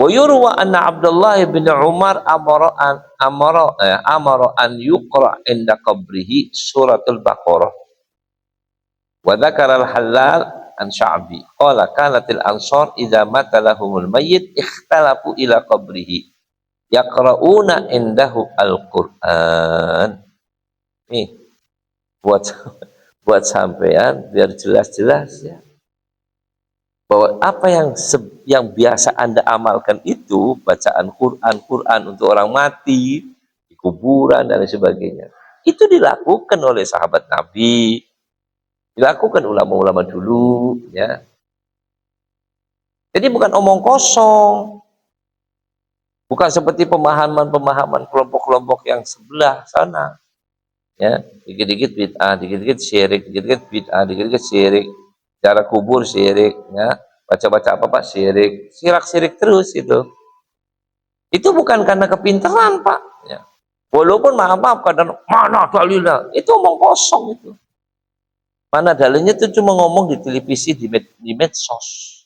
Wa yurwa anna Abdullah bin Umar amara an yuqra inda qabrihi suratul Baqarah. Wa dzakara al-Halal an Sya'bi qala kanatil ansar idza mata lahumul mayyit ikhtalafu ila qabrihi yaqra'una indahu al-Qur'an. Nih buat sampean biar jelas-jelas ya, bahwa apa yang biasa Anda amalkan itu bacaan Quran untuk orang mati di kuburan dan sebagainya, itu dilakukan oleh sahabat Nabi, dilakukan ulama-ulama dulu ya. Jadi bukan omong kosong, bukan seperti pemahaman kelompok-kelompok yang sebelah sana ya, dikit-dikit bid'ah, dikit-dikit syirik, dikit-dikit bid'ah, dikit-dikit syirik, cara kubur syirik ya, baca-baca apa Pak syirik, sirak-sirik terus itu bukan karena kepintaran Pak ya. Walaupun maaf kadang mana dalilnya, itu omong kosong itu. Mana dalilnya itu cuma ngomong di televisi, di medsos.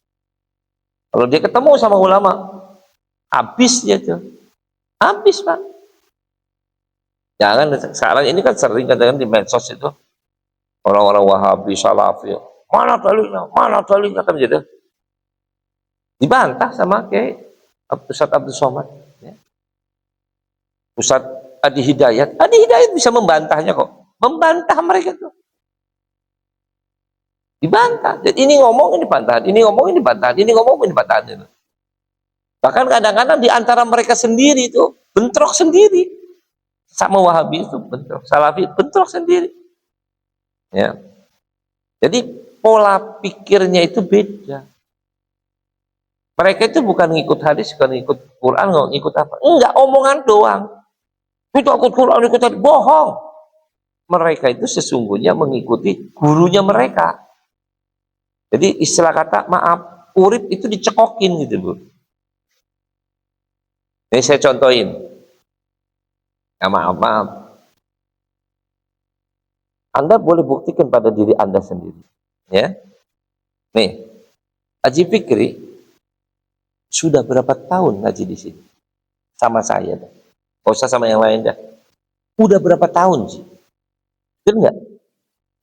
Kalau dia ketemu sama ulama, habis dia tuh, habis Pak. Jangan sekarang ini kan sering kadang di medsos itu orang-orang Wahabi, Salafi, mana dalilnya kan gitu. Dibantah sama kayak Ustadz Abdul Somad ya. Ustadz Adi Hidayat bisa membantahnya kok, membantah mereka tuh, dibantah. Jadi ini ngomong ini bantahan, ini ngomong ini bantahan, ini ngomong ini bantahan itu. Bahkan kadang-kadang di antara mereka sendiri itu bentrok sendiri, sama Wahabi itu bentrok, Salafi bentrok sendiri ya. Jadi pola pikirnya itu beda. Mereka itu bukan ngikut hadis, bukan ngikut Quran, nggak ngikut apa. Enggak, omongan doang. Itu ikut Quran, ikut hadis, bohong. Mereka itu sesungguhnya mengikuti gurunya mereka. Jadi istilah kata, maaf, urip itu dicekokin gitu Bu. Ini saya contohin. Ya maaf. Anda boleh buktikan pada diri Anda sendiri. Ya. Nih, Haji Fikri sudah berapa tahun ngaji di sini sama saya dah. Gak usah sama yang lain dah. Udah berapa tahun sih? Betul nggak?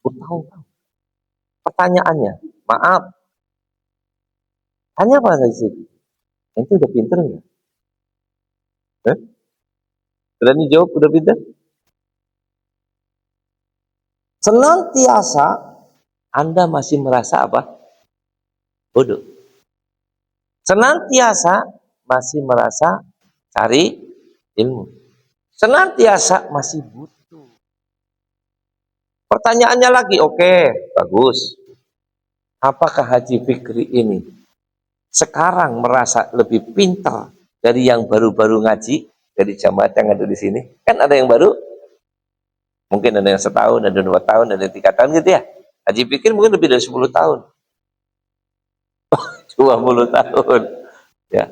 Bertahun-tahun. Pertanyaannya, maaf. Tanya apa sih? Ente udah pinter nggak? Berani jawab udah pinter? Senantiasa Anda masih merasa apa? Bodoh. Senantiasa masih merasa cari ilmu. Senantiasa masih butuh. Pertanyaannya lagi, oke, bagus. Apakah Haji Fikri ini sekarang merasa lebih pintar dari yang baru-baru ngaji, dari jamaah yang ada di sini? Kan ada yang baru, mungkin ada yang setahun, ada 2 tahun, ada 3 tahun gitu ya. Haji Fikri mungkin lebih dari 10 tahun. 20 tahun. Ya.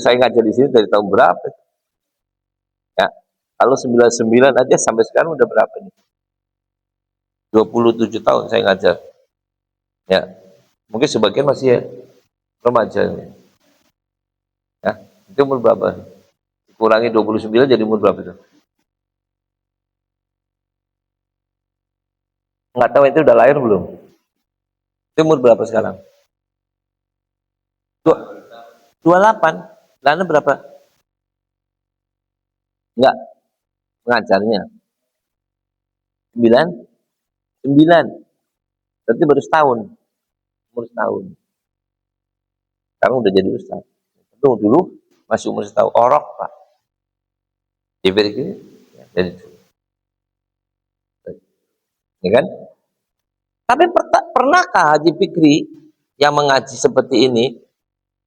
Saya ngajar di sini dari tahun berapa? Ya. Kalau 99 aja sampai sekarang udah berapa nih? 27 tahun saya ngajar. Ya. Mungkin sebagian masih ya, remaja. Ya. Itu umur berapa? Kurangi 29 jadi umur berapa itu? Nggak tahu itu udah lahir belum? Itu umur berapa sekarang? 28. Lana berapa? Enggak. Mengajarnya. 9. Berarti baru setahun. Umur setahun. Sekarang udah jadi ustaz. Itu dulu masih umur setahun. Orok Pak. Jadi jadi ya kan? Tapi pernahkah Haji Fikri yang mengaji seperti ini,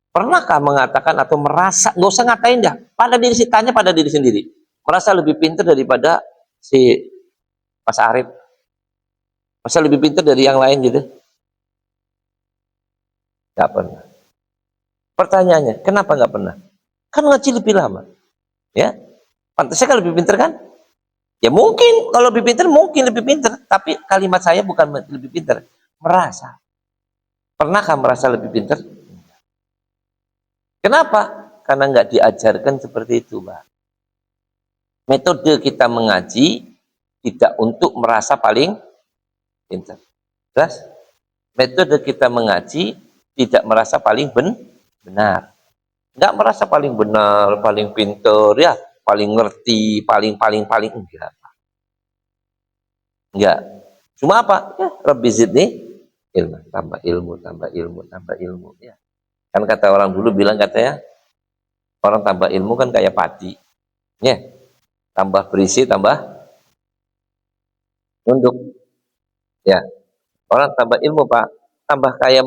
pernahkah mengatakan atau merasa, nggak usah ngatain dah, pada diri tanya pada diri sendiri, merasa lebih pintar daripada si Mas Arif, merasa lebih pintar dari yang lain gitu? Nggak pernah. Pertanyaannya, kenapa nggak pernah? Kan ngaji lebih lama, ya. Pantasnya kan lebih pintar kan? Ya mungkin kalau lebih pintar mungkin lebih pintar, tapi kalimat saya bukan lebih pintar, merasa. Pernahkah merasa lebih pintar? Kenapa? Karena nggak diajarkan seperti itu, Pak. Metode kita mengaji tidak untuk merasa paling pintar. Jelas? Metode kita mengaji tidak merasa paling benar. Nggak merasa paling benar, paling pintar, ya, paling ngerti, paling enggak. Enggak. Cuma apa? Ya, Rabbi zidni ilmu, tambah ilmu, tambah ilmu, tambah ilmu. Ya. Kan kata orang dulu bilang katanya, orang tambah ilmu kan kayak padi. Ya. Tambah berisi, tambah nunduk. Ya. Orang tambah ilmu, Pak, tambah kayak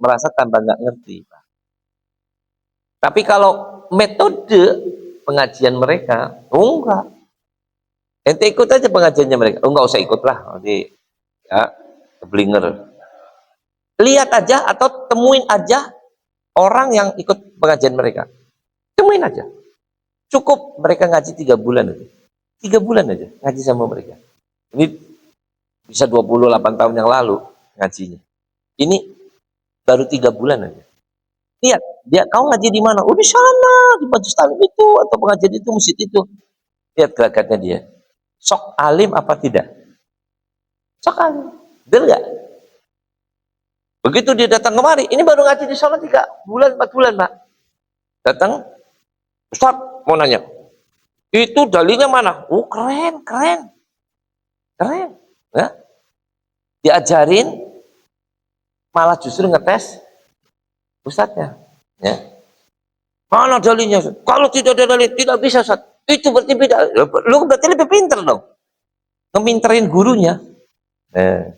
merasa tambah nggak ngerti, Pak. Tapi kalau metode pengajian mereka, oh enggak. Ente ikut aja pengajiannya mereka. Oh, enggak usah ikut lah. Nanti ya, keblinger. Lihat aja atau temuin aja orang yang ikut pengajian mereka. Temuin aja. Cukup mereka ngaji 3 bulan aja. 3 bulan aja ngaji sama mereka. Ini bisa 28 tahun yang lalu ngajinya. Ini baru 3 bulan aja. Lihat, dia kau ngaji di mana? Oh, di sana, di Majlis Taklim itu atau pengajian itu, masjid itu. Lihat gerakannya dia. Sok alim apa tidak? Sok alim. Betul nggak? Begitu dia datang kemari, ini baru ngaji di sana 3 bulan, 4 bulan, Pak. Datang, Ustaz mau nanya, itu dalilnya mana? Oh, keren, keren. Keren. Ya. Diajarin, malah justru ngetes Ustaznya. Ya. Mana dalilnya? Kalau tidak ada dalil, tidak bisa, Ustaz. Itu berarti beda. Lu berarti lebih pinter dong. Ngeminterin gurunya. Nah,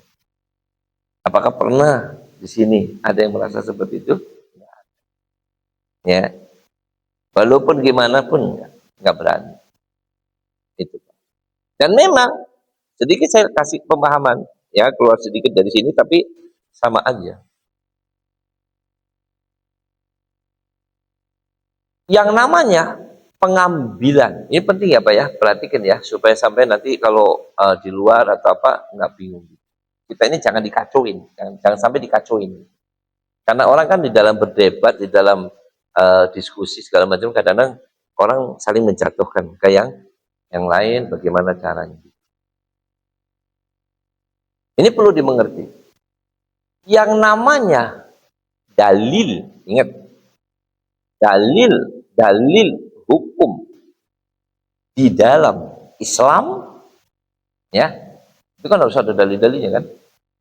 apakah pernah di sini ada yang merasa seperti itu? Ya. Walaupun gimana pun nggak berani. Itu. Dan memang sedikit saya kasih pemahaman, ya, keluar sedikit dari sini tapi sama aja. Yang namanya pengambilan, ini penting ya Pak ya, perhatikan ya, supaya sampai nanti kalau di luar atau apa nggak bingung. Kita ini jangan dikacauin, jangan sampai dikacauin. Karena orang kan di dalam berdebat, di dalam diskusi segala macam, kadang-kadang orang saling menjatuhkan ke yang lain, bagaimana caranya. Ini perlu dimengerti. Yang namanya dalil, ingat, dalil hukum di dalam Islam, ya, itu kan harus ada dalil-dalilnya kan.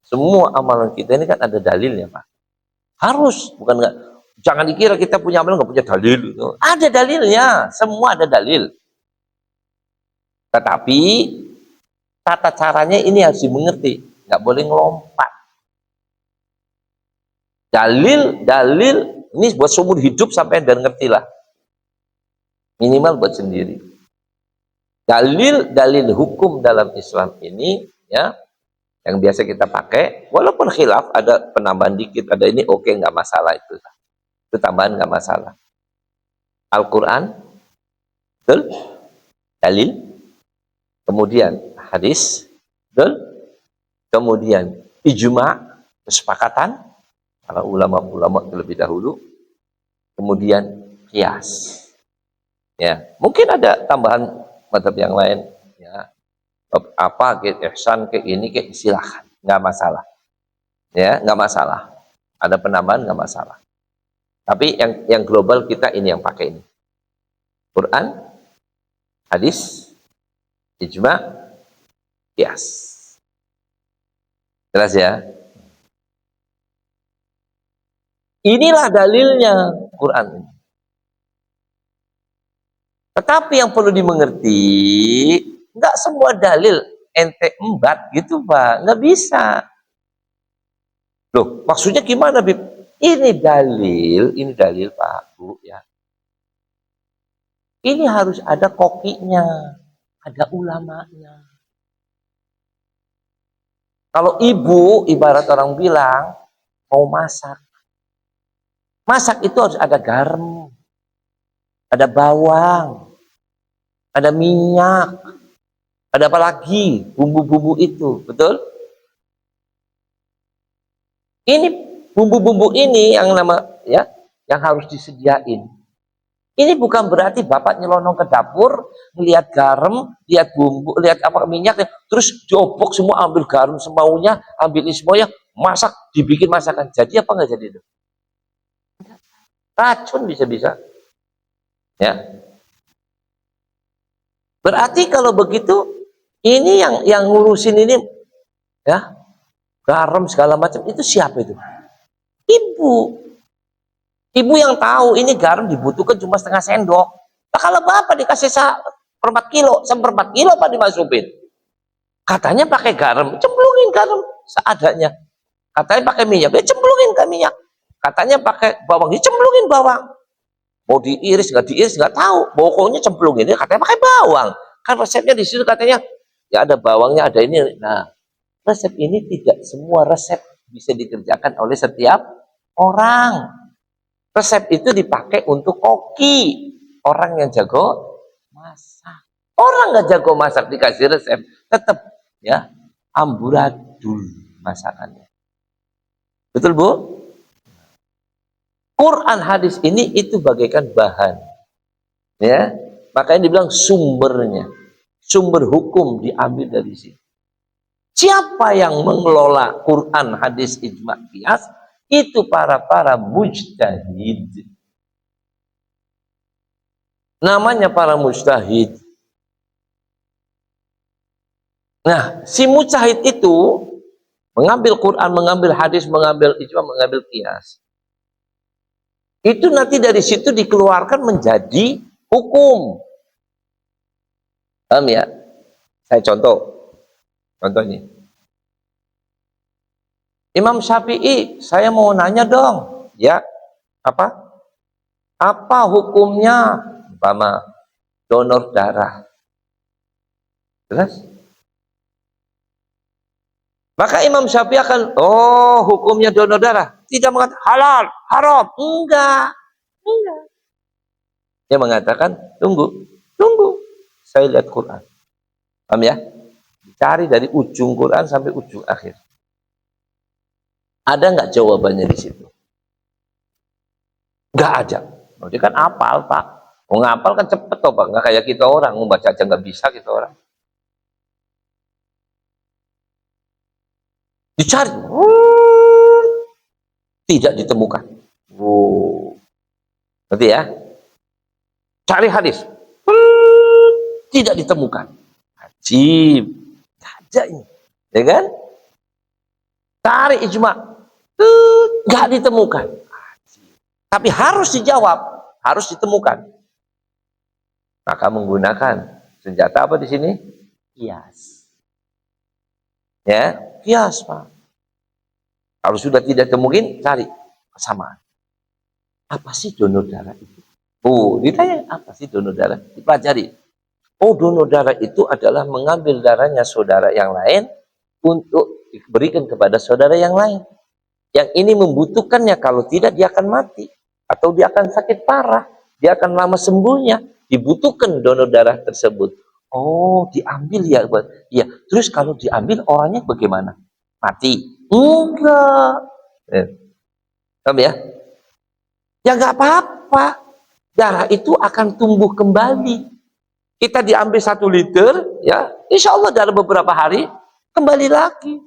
Semua amalan kita ini kan ada dalilnya, Pak. Harus, bukan enggak. Jangan dikira kita punya amalan nggak punya dalil. Ada dalilnya, semua ada dalil. Tetapi tata caranya ini harus dimengerti, nggak boleh ngelompat. Dalil ini buat seumur hidup sampai dan ngerti lah. Minimal buat sendiri. Dalil hukum dalam Islam ini, ya, yang biasa kita pakai, walaupun khilaf, ada penambahan dikit, ada ini, oke, nggak masalah itu. Itu tambahan nggak masalah. Al-Quran, betul? Dalil, kemudian hadis, betul? Kemudian ijma, kesepakatan para ulama-ulama terlebih dahulu, kemudian qiyas. Ya, mungkin ada tambahan mazhab yang lain, ya. Apa ke ihsan ke ini ke silahkan, nggak masalah. Ya, nggak masalah. Ada penambahan nggak masalah. Tapi yang global kita ini yang pakai ini. Quran, hadis, ijma, qiyas. Jelas ya? Inilah dalilnya Quran. Tetapi yang perlu dimengerti, nggak semua dalil ente embat gitu Pak, nggak bisa. Loh, maksudnya gimana Bib? Ini dalil Pak Bu ya. Ini harus ada kokinya, ada ulamanya. Kalau ibu, ibarat orang bilang, mau masak. Masak itu harus ada garam, ada bawang, ada minyak, ada apa lagi bumbu-bumbu itu, betul? Ini bumbu-bumbu ini yang nama, ya, yang harus disediain. Ini bukan berarti bapak nyelonong ke dapur, melihat garam, lihat bumbu, lihat apa minyak, terus diobok semua, ambil garam semaunya, ambil ini semuanya, masak, dibikin masakan. Jadi apa nggak jadi itu? Racun bisa-bisa. Ya. Berarti kalau begitu, ini yang ngurusin ini, ya, garam segala macam itu siapa itu? Ibu. Ibu yang tahu ini garam dibutuhkan cuma setengah sendok. Nah, kalau bapak dikasih seperempat kilo, seperempat kilo apa dimasukin? Katanya pakai garam, cemplungin garam seadanya. Katanya pakai minyak, ya cemplungin ke minyak. Katanya pakai bawang, ya cemplungin bawang. Mau diiris nggak tahu. Pokoknya cemplungin, ya katanya pakai bawang. Kan resepnya di situ katanya ya ada bawangnya, ada ini. Nah, resep ini tidak semua resep bisa dikerjakan oleh setiap orang. Resep itu dipakai untuk koki, orang yang jago masak. Orang nggak jago masak dikasih resep, tetap ya amburadul masakannya. Betul Bu? Quran hadis ini itu bagaikan bahan, ya. Makanya dibilang sumbernya, sumber hukum diambil dari sini. Siapa yang mengelola Quran, hadis, ijma, qiyas? Itu para mujtahid. Namanya para mujtahid. Nah, si mujtahid itu mengambil Quran, mengambil hadis, mengambil ijma, mengambil qiyas. Itu nanti dari situ dikeluarkan menjadi hukum. Paham ya? Saya contohnya. Imam Syafi'i, saya mau nanya dong, ya, apa? Apa hukumnya umpama donor darah? Jelas? Maka Imam Syafi'i akan, oh hukumnya donor darah. Tidak mengatakan halal, haram. Enggak. Dia mengatakan, tunggu. Saya lihat Quran. Paham ya? Cari dari ujung Quran sampai ujung akhir. Ada nggak jawabannya di situ? Nggak ada. Oh, dia kan apal, Pak. Mau ngapal kan cepet toh, Pak. Nggak kayak kita orang. Mau baca aja nggak bisa kita orang. Dicari. Tidak ditemukan. Nanti ya. Cari hadis. Tidak ditemukan. Ajib. Nggak ada ini. Ya kan? Cari ijma. Nggak ditemukan. Tapi harus dijawab, harus ditemukan. Maka menggunakan senjata apa di sini? Qiyas. Ya, qiyas, Pak. Kalau sudah tidak temuin, cari kesamaan. Apa sih donor darah itu? Oh, ditanya apa sih donor darah? Dipelajari. Oh, donor darah itu adalah mengambil darahnya saudara yang lain untuk diberikan kepada saudara yang lain. Yang ini membutuhkannya, kalau tidak dia akan mati. Atau dia akan sakit parah, dia akan lama sembuhnya, dibutuhkan donor darah tersebut. Oh, diambil ya, ya. Terus kalau diambil orangnya bagaimana? Mati? Enggak. Paham ya? Ya nggak apa-apa. Darah itu akan tumbuh kembali. Kita diambil 1 liter, ya, insya Allah dalam beberapa hari kembali lagi.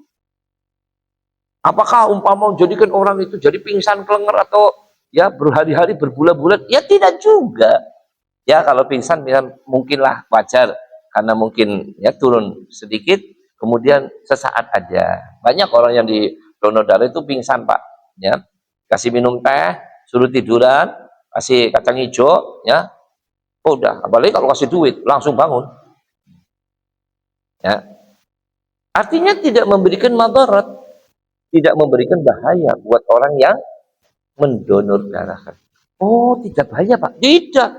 Apakah umpama jadikan orang itu jadi pingsan kelenger atau ya berhari-hari berbulan-bulan? Ya tidak juga. Ya kalau pingsan mungkinlah wajar karena mungkin ya turun sedikit, kemudian sesaat aja. Banyak orang yang di donor darah itu pingsan, Pak. Ya, kasih minum teh, suruh tiduran, kasih kacang hijau, ya, udah. Apalagi kalau kasih duit langsung bangun. Ya, artinya tidak memberikan madarat, tidak memberikan bahaya buat orang yang mendonor darah. Oh, tidak bahaya, Pak? Tidak.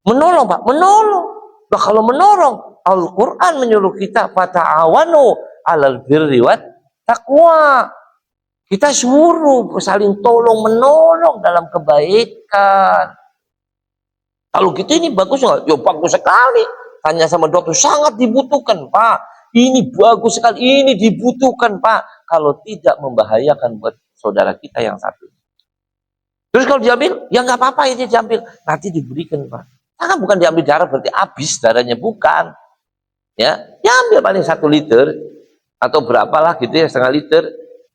Menolong, Pak? Menolong. Nah, kalau menolong, Al-Quran menyuruh kita fata'awanu 'alal birri wat taqwa. Kita suruh saling tolong menolong dalam kebaikan. Kalau gitu ini bagus nggak? Ya bagus sekali. Tanya sama dokter, sangat dibutuhkan, Pak. Ini bagus sekali, ini dibutuhkan, Pak. Kalau tidak membahayakan buat saudara kita yang satu. Terus kalau diambil, ya nggak apa-apa ini diambil. Nanti diberikan, Pak. Kan bukan diambil darah berarti habis darahnya, bukan. Ya, ambil paling 1 liter atau berapalah gitu ya, setengah liter.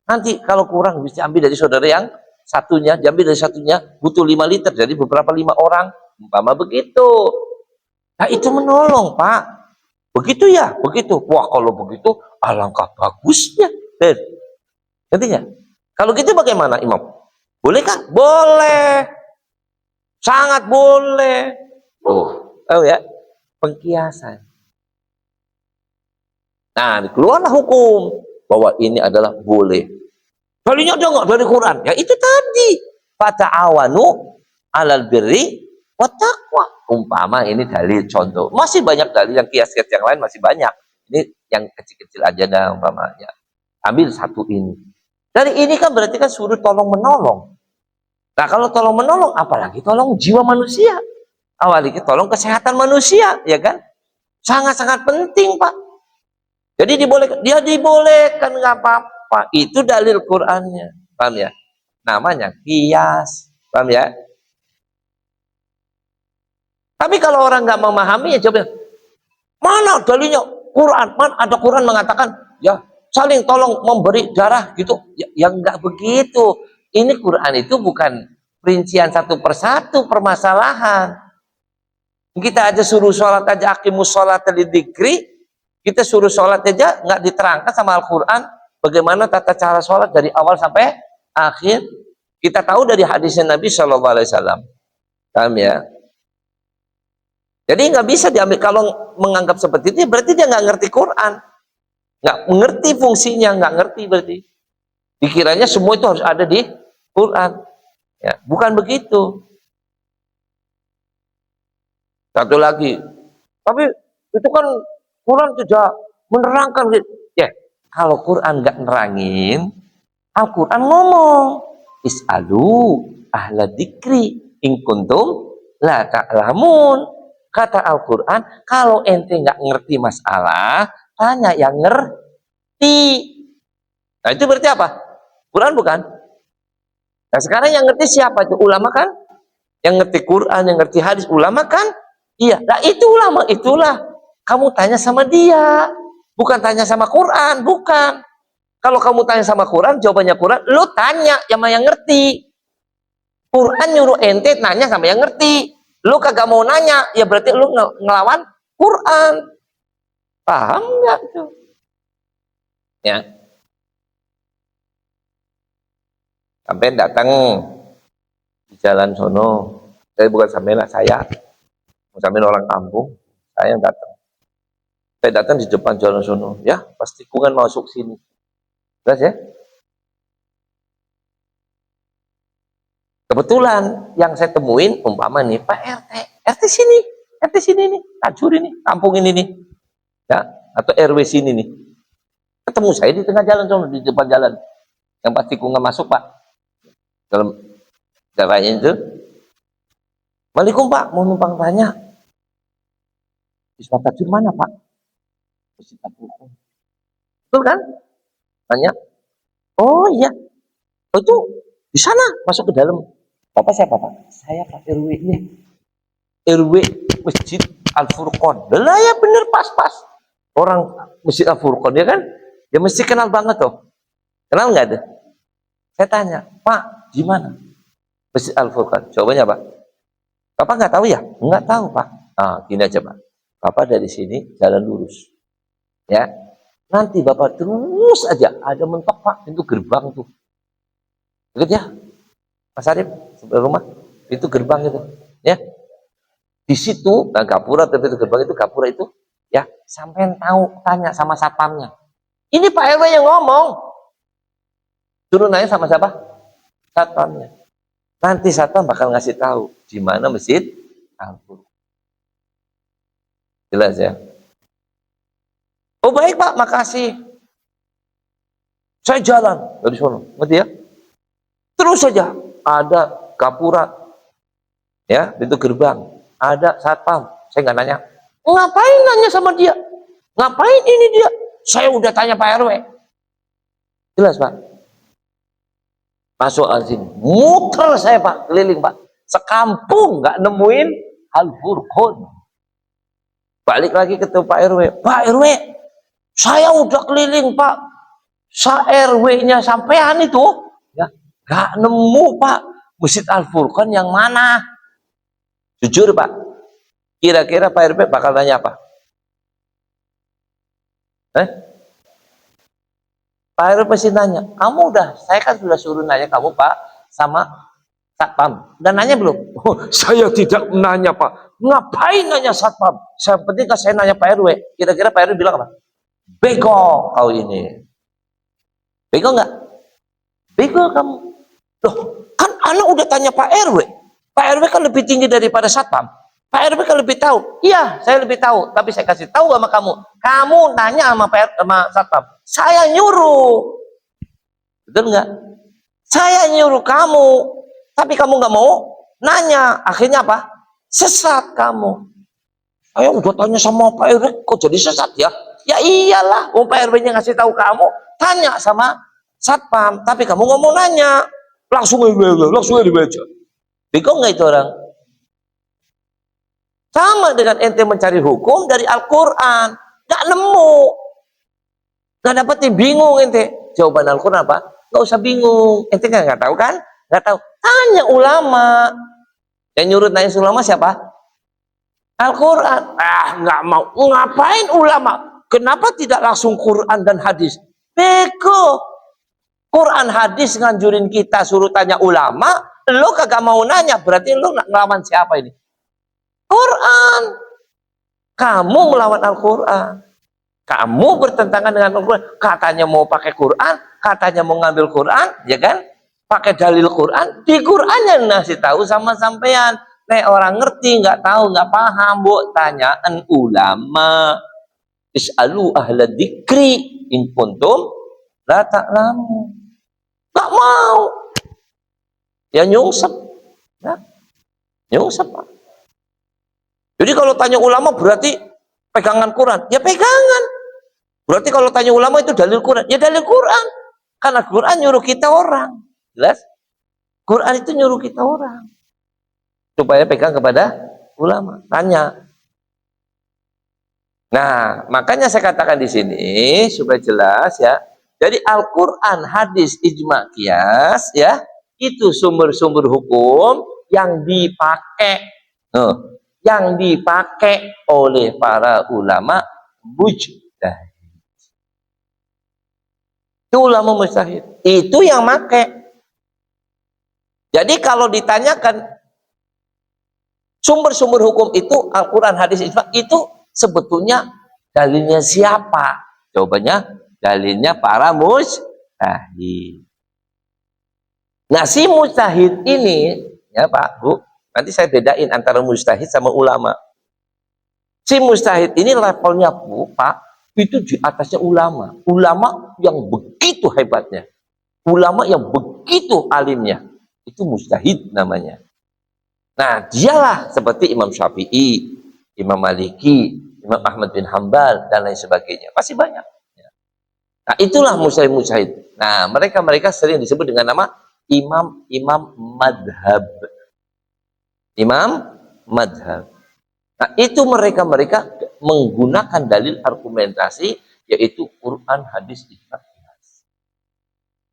Nanti kalau kurang bisa ambil dari saudara yang satunya, diambil dari satunya, butuh 5 liter, jadi beberapa 5 orang, umpama begitu. Nah itu menolong, Pak. Begitu ya, begitu. Wah kalau begitu, alangkah bagusnya. Ngerti nggak? Kalau gitu bagaimana, Imam? Boleh kan? Boleh. Sangat boleh. Tahu ya? Pengkiasan. Nah, keluarlah hukum bahwa ini adalah boleh. Dalilnya ada nggak dari Quran? Ya itu tadi. Fata'awanu alal birri wa taqwa. Umpama ini dalil contoh. Masih banyak dalil yang kias-kias yang lain masih banyak. Ini yang kecil-kecil aja dah umpamanya. Ambil satu ini. Dari ini kan berarti kan suruh tolong menolong. Nah kalau tolong menolong, apalagi tolong jiwa manusia. Apalagi tolong kesehatan manusia, ya kan? Sangat-sangat penting, Pak. Jadi dia dibolehkan, nggak apa-apa. Itu dalil Qur'annya, paham ya? Namanya kias, paham ya? Tapi kalau orang nggak memahami, ya coba mana dalilnya Quran? Mana ada Quran mengatakan ya saling tolong memberi darah gitu? Ya nggak begitu. Ini Quran itu bukan perincian satu persatu permasalahan. Kita aja suruh sholat aja, aqimus sholat lidzikri. Kita suruh sholat aja nggak diterangkan sama Al-Quran bagaimana tata cara sholat dari awal sampai akhir. Kita tahu dari hadisnya Nabi Shallallahu Alaihi Wasallam, paham ya? Jadi nggak bisa diambil. Kalau menganggap seperti itu berarti dia nggak ngerti Quran, nggak ngerti fungsinya, nggak ngerti berarti. Dikiranya semua itu harus ada di Quran, ya bukan begitu. Satu lagi, tapi itu kan Quran tidak menerangkan gitu. Ya, kalau Quran nggak nerangin, Al-Quran ngomong, is'alu ahla dzikri in kuntum la ta'lamun. Kata Al-Quran, kalau ente nggak ngerti masalah, tanya yang ngerti. Nah itu berarti apa? Quran bukan? Nah sekarang yang ngerti siapa itu? Ulama kan? Yang ngerti Quran, yang ngerti hadis, ulama kan? Iya, nah itu ulama, itulah. Kamu tanya sama dia, bukan tanya sama Quran, bukan. Kalau kamu tanya sama Quran, jawabannya Quran, lo tanya sama yang ngerti. Quran nyuruh ente nanya sama yang ngerti. Lo kagak mau nanya, ya berarti lo ngelawan Quran. Paham nggak tuh? Ya. Sampai datang di jalan sono, saya bukan sampai lah, saya sampai orang kampung, saya yang datang. Saya datang di depan jalan sono, ya pas tikungan masuk sini. Jelas ya? Kebetulan yang saya temuin umpama nih Pak RT sini nih, Tajur ini, kampung ini nih, ya atau RW sini nih. Ketemu saya di tengah jalan sono, di depan jalan, yang pas tikungan masuk Pak, dalam caranya itu. Waalaikumsalam Pak, mau numpang tanya, Wisma Tajur mana Pak? Betul kan? Tanya, oh iya, oh, itu di sana masuk ke dalam. Bapak siapa Pak? Saya Pak RW ini. RW Masjid Al-Furqon. Lah ya bener pas-pas. Orang Masjid Al-Furqon ya kan? Ya mesti kenal banget toh. Kenal nggak ada? Saya tanya, Pak, gimana? Masjid Al-Furqon. Jawabannya Pak. Bapak nggak tahu ya? Nggak tahu Pak. Ah, gini aja Pak. Bapak dari sini jalan lurus. Ya. Nanti Bapak terus aja ada mentok Pak, pintu gerbang tuh. Ikut ya, Mas Arif, sebelah rumah, pintu gerbang itu, ya. Di situ, nah gapura, pintu gerbang itu, gapura itu, ya, sampai tahu, tanya sama satpamnya. Ini Pak RW yang ngomong. Suruh nanya sama siapa? Satpamnya. Nanti satpam bakal ngasih tahu di mana masjid Al-Furqon. Jelas ya? Oh baik Pak, makasih. Saya jalan dari sana, ngerti ya? Terus saja ada gapura, ya pintu gerbang, ada satpam. Saya nggak nanya, ngapain nanya sama dia? Ngapain ini dia? Saya udah tanya Pak RW. Jelas Pak. Masuk sini, muter saya Pak, keliling Pak, sekampung nggak nemuin Al-Furqan. Balik lagi ke Pak RW, Pak RW, saya udah keliling Pak, RW-nya sampean itu, ya nggak nemu Pak, Masjid Al-Furqan yang mana? Jujur Pak, kira-kira Pak RW bakal nanya apa? Pak RW pasti nanya, kamu udah, saya kan sudah suruh nanya kamu Pak, sama Satpam, dan nanya belum? Oh, saya tidak menanya Pak, ngapain nanya Satpam? Saya penting kan saya nanya Pak RW, kira-kira Pak RW bilang apa? Bego kau ini. Bego nggak? Bego kamu. Loh, kan anak udah tanya Pak RW. Pak RW kan lebih tinggi daripada Satpam. Pak RW kan lebih tahu. Iya, saya lebih tahu. Tapi saya kasih tahu sama kamu. Kamu tanya sama Satpam. Saya nyuruh. Betul nggak? Saya nyuruh kamu. Tapi kamu nggak mau nanya. Akhirnya apa? Sesat kamu. Saya udah tanya sama Pak RW. Kok jadi sesat ya? Ya iyalah. Pak RW-nya ngasih tahu kamu. Tanya sama Satpam. Tapi kamu nggak mau nanya. Langsung aja. Bingung nggak itu orang? Sama dengan ente mencari hukum dari Al-Quran, nggak nemu, nggak dapetin, bingung ente. Jawaban Al-Quran apa? Nggak usah bingung, ente nggak tahu kan? Nggak tahu. Tanya ulama. Yang nyuruh tanya ulama siapa? Al-Quran. Nggak mau. Ngapain ulama? Kenapa tidak langsung Quran dan hadis? Bego. Quran hadis nganjurin kita suruh tanya ulama, lo kagak mau nanya, berarti lo ngelawan siapa ini? Quran. Kamu melawan Al-Quran. Kamu bertentangan dengan Al-Quran. Katanya mau pakai Quran, katanya mau ngambil Quran, ya kan? Pakai dalil Quran, di Qurannya ngasih tahu sama sampean. Nek orang ngerti, nggak tahu, nggak paham, bu, tanyaan ulama. Is'alu ahla dzikri in kuntum la ta'lamun. Nggak mau. Ya nyungsep. Ya. Nyungsep, Pak. Jadi kalau tanya ulama berarti pegangan Quran. Ya pegangan. Berarti kalau tanya ulama itu dalil Quran. Ya dalil Quran. Karena Quran nyuruh kita orang. Jelas? Quran itu nyuruh kita orang. Supaya pegang kepada ulama. Tanya. Nah, makanya saya katakan di sini supaya jelas ya. Jadi Al-Quran, hadis, ijma, qiyas ya, itu sumber-sumber hukum yang dipakai, yang dipakai oleh para ulama mujtahid. Itu ulama mujtahid. Itu yang pakai. Jadi kalau ditanyakan sumber-sumber hukum itu Al-Quran, hadis, ijma, itu sebetulnya dalilnya siapa? Jawabannya dalilnya para mujtahid. Nah, si mujtahid ini, ya Pak, Bu, nanti saya bedain antara mujtahid sama ulama. Si mujtahid ini levelnya, Bu, Pak, itu di atasnya ulama. Ulama yang begitu hebatnya. Ulama yang begitu alimnya. Itu mujtahid namanya. Nah, dialah seperti Imam Syafi'i, Imam Maliki, Imam Ahmad bin Hambal, dan lain sebagainya. Pasti banyak. Nah, itulah mujtahid. Nah, mereka sering disebut dengan nama imam madhab. Imam madhab. Nah, itu mereka menggunakan dalil argumentasi, yaitu Quran, hadis, ijma, qiyas.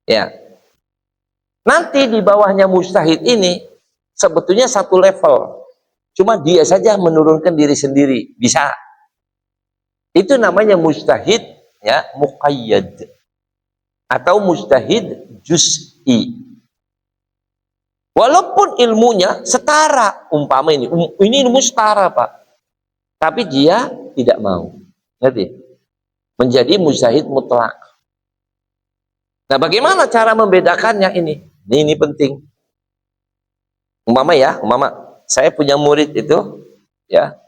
Ya. Nanti di bawahnya mujtahid ini sebetulnya satu level. Cuma dia saja menurunkan diri sendiri. Bisa. Itu namanya mujtahid, ya, muqayyad atau mujtahid juz'i. Walaupun ilmunya setara, umpama ini ilmu setara, Pak, tapi dia tidak mau, ngerti? Menjadi mujtahid mutlak. Nah, bagaimana cara membedakannya ini? Ini penting. Umpama saya punya murid itu, ya,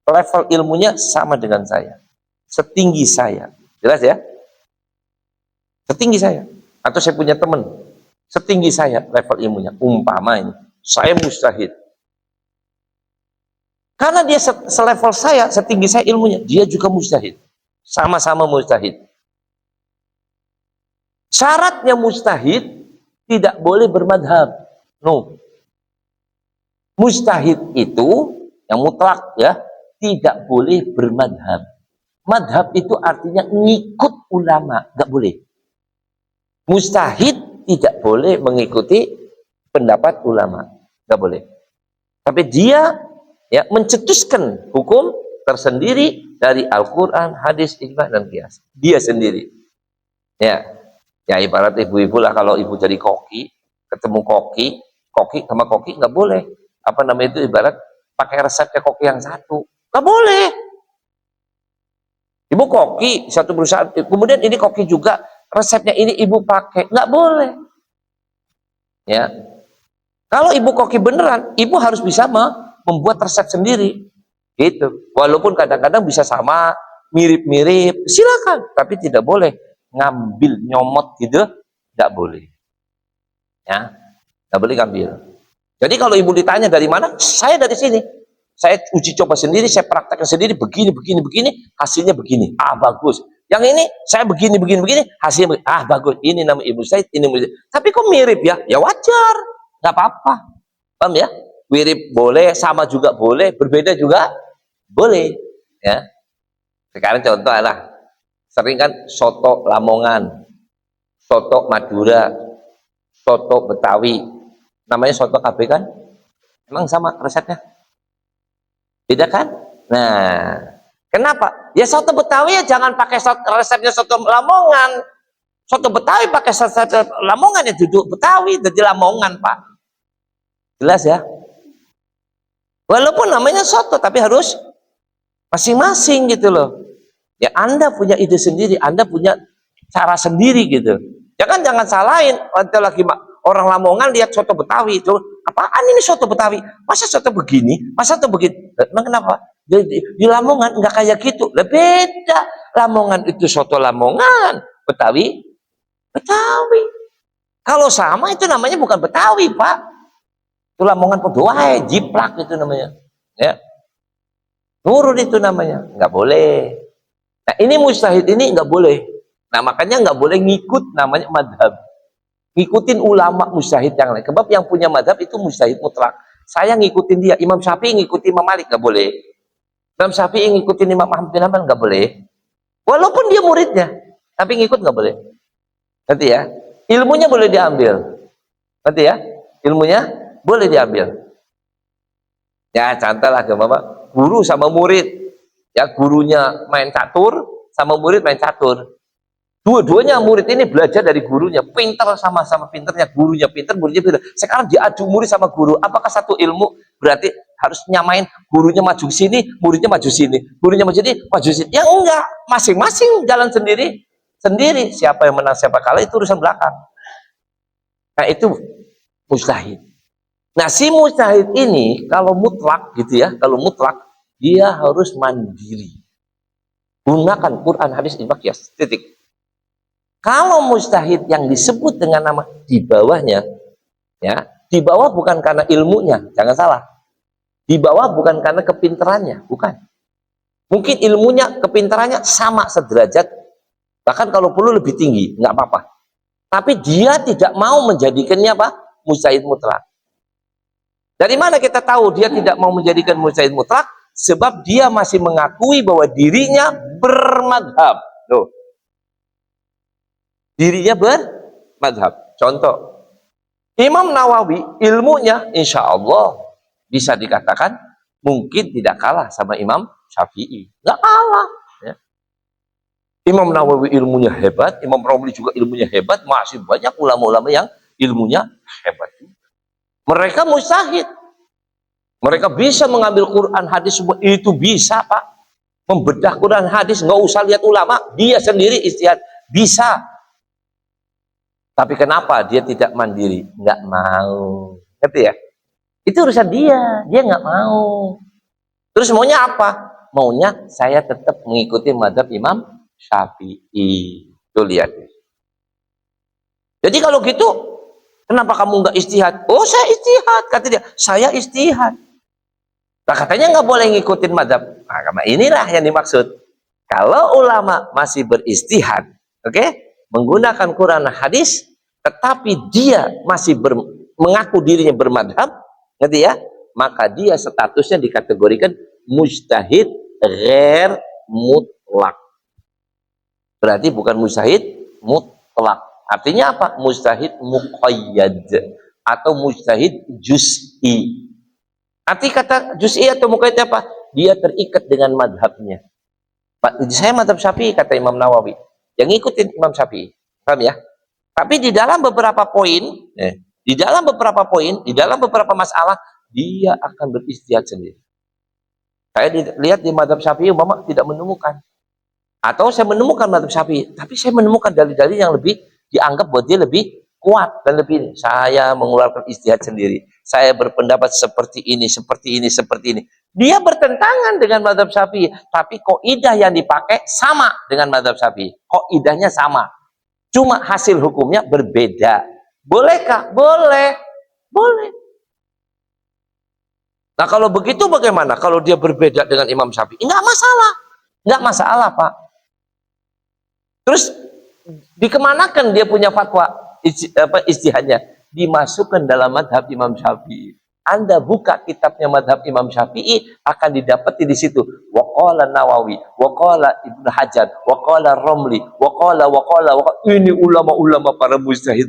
level ilmunya sama dengan saya, setinggi saya. Jelas ya? Setinggi saya. Atau saya punya teman, setinggi saya level ilmunya. Umpama ini, saya mujtahid. Karena dia selevel saya, setinggi saya ilmunya, dia juga mujtahid. Sama-sama mujtahid. Syaratnya mujtahid tidak boleh bermadhab. No. Mujtahid itu yang mutlak ya, tidak boleh bermadhab. Madhab itu artinya ngikut ulama, nggak boleh. Mujtahid tidak boleh mengikuti pendapat ulama, nggak boleh. Tapi dia ya mencetuskan hukum tersendiri dari Al-Quran, hadis, ijma, dan qiyas. Dia sendiri. Ya, ya ibarat ibu-ibu lah, kalau ibu jadi koki, ketemu koki sama koki nggak boleh. Apa namanya itu, ibarat pakai resepnya koki yang satu, nggak boleh. Ibu koki satu perusahaan, kemudian ini koki juga, resepnya ini ibu pakai, nggak boleh. Ya, kalau ibu koki beneran, ibu harus bisa membuat resep sendiri, gitu. Walaupun kadang-kadang bisa sama, mirip-mirip, silakan, tapi tidak boleh ngambil nyomot gitu, nggak boleh. Ya, nggak boleh ngambil. Jadi kalau ibu ditanya dari mana, saya dari sini. Saya uji coba sendiri, saya praktekkan sendiri, begini, hasilnya begini. Ah, bagus. Yang ini, saya begini, hasilnya begini. Ah, bagus. Ini nama ibu saya, ini nama ibu saya. Tapi kok mirip ya? Ya wajar. Nggak apa-apa. Paham ya? Mirip boleh, sama juga boleh, berbeda juga boleh. Ya. Sekarang contoh lah. Sering kan soto Lamongan, soto Madura, soto Betawi. Namanya soto KB kan? Emang sama resepnya? Beda kan? Nah, kenapa? Ya soto Betawi ya jangan pakai resepnya soto Lamongan. Soto Betawi pakai resep Lamongan ya duduk Betawi, jadi Lamongan, Pak. Jelas ya? Walaupun namanya soto, tapi harus masing-masing gitu loh. Ya Anda punya ide sendiri, Anda punya cara sendiri gitu. Jangan salahin. Waktu lagi orang Lamongan lihat soto Betawi itu, apaan ini soto Betawi? Masa soto begini? Masa soto begini? Emang kenapa? Di Lamongan nggak kayak gitu. Lah beda. Lamongan itu soto Lamongan, Betawi. Kalau sama itu namanya bukan Betawi, Pak. Itu Lamongan Podoai, jiplak itu namanya. Ya. Nurun itu namanya. Nggak boleh. Nah ini mujtahid ini nggak boleh. Nah makanya nggak boleh ngikut namanya madhab. Ngikutin ulama mujtahid yang lain. Sebab yang punya madhab itu mujtahid mutlak. Saya ngikutin dia. Imam Syafi'i ngikutin Imam Malik nggak boleh. Imam Syafi'i ngikutin Imam Ahmad bin Hanbal nggak boleh. Walaupun dia muridnya, tapi ngikut nggak boleh. Nanti ya, ilmunya boleh diambil. Nanti ya, ilmunya boleh diambil. Ya contoh lah ke Bapak, guru sama murid. Ya gurunya main catur, sama murid main catur. Dua-duanya murid ini belajar dari gurunya, pintar sama-sama pintarnya, gurunya pintar, muridnya pintar. Sekarang diadu murid sama guru, apakah satu ilmu? Berarti harus nyamain, gurunya maju sini, muridnya maju sini, gurunya maju sini. Ya enggak, masing-masing jalan sendiri. Siapa yang menang, siapa kalah itu urusan belakang. Nah itu mujtahid. Nah si mujtahid ini kalau mutlak gitu ya, dia harus mandiri. Gunakan Quran, hadis, ijma, qiyas. Titik. Kalau mujtahid yang disebut dengan nama di bawahnya, ya, di bawah bukan karena ilmunya, jangan salah. Di bawah bukan karena kepintarannya, bukan. Mungkin ilmunya, kepintarannya sama sederajat, bahkan kalau perlu lebih tinggi, nggak apa-apa. Tapi dia tidak mau menjadikannya apa? Mujtahid mutlak. Dari mana kita tahu dia tidak mau menjadikan mujtahid mutlak? Sebab dia masih mengakui bahwa dirinya bermadhab. Loh. Dirinya bermadhab. Contoh, Imam Nawawi ilmunya insya Allah bisa dikatakan mungkin tidak kalah sama Imam Syafi'i. Nggak kalah. Ya. Imam Nawawi ilmunya hebat, Imam Romli juga ilmunya hebat, masih banyak ulama-ulama yang ilmunya hebat. Mereka mujtahid. Mereka bisa mengambil Quran, hadis, semua itu bisa, Pak. Membedah Quran, hadis, nggak usah lihat ulama, dia sendiri ijtihad. Bisa. Tapi kenapa dia tidak mandiri? Nggak mau. Ngerti ya? Itu urusan dia nggak mau. Terus maunya apa? Maunya saya tetap mengikuti mazhab Imam Syafi'i. Tuh lihat. Jadi kalau gitu, kenapa kamu nggak ijtihad? Oh saya ijtihad, kata dia. Saya ijtihad. Nah katanya nggak boleh ngikutin mazhab. Nah inilah yang dimaksud. Kalau ulama masih beristihad, oke? Menggunakan Quran hadis, tetapi dia masih mengaku dirinya bermadhab, ngerti ya? Maka dia statusnya dikategorikan mujtahid ghair mutlak. Berarti bukan mujtahid mutlak. Artinya apa? Mujtahid muqayyad atau mujtahid juz'i. Arti kata juz'i atau muqayyad apa? Dia terikat dengan madhabnya. Saya madhab Syafi'i, kata Imam Nawawi, yang ngikutin Imam Syafi'i. Paham ya? Tapi di dalam beberapa poin, di dalam beberapa masalah, dia akan beristihad sendiri. Saya lihat di madhab Syafi'i, umpama tidak menemukan. Atau saya menemukan madhab Syafi'i, tapi saya menemukan dalil-dalil yang lebih dianggap buat dia lebih kuat dan lebih. Saya mengeluarkan istihad sendiri. Saya berpendapat seperti ini, seperti ini, seperti ini. Dia bertentangan dengan madhab Syafi'i, tapi kaidah yang dipakai sama dengan madhab Syafi'i. Kaidahnya sama. Cuma hasil hukumnya berbeda. Bolehkah? Boleh. Boleh. Nah, kalau begitu bagaimana? Kalau dia berbeda dengan Imam Syafi'i? Enggak masalah. Enggak masalah, Pak. Terus dikemanakan dia punya fatwa ijtihadnya? Dimasukkan dalam madhab Imam Syafi'i. Anda buka kitabnya madhab Imam Syafi'i, akan didapati di situ. Waqala Nawawi, waqala Ibnu Hajar, waqala Romli, waqala. Ini ulama-ulama para mujtahid,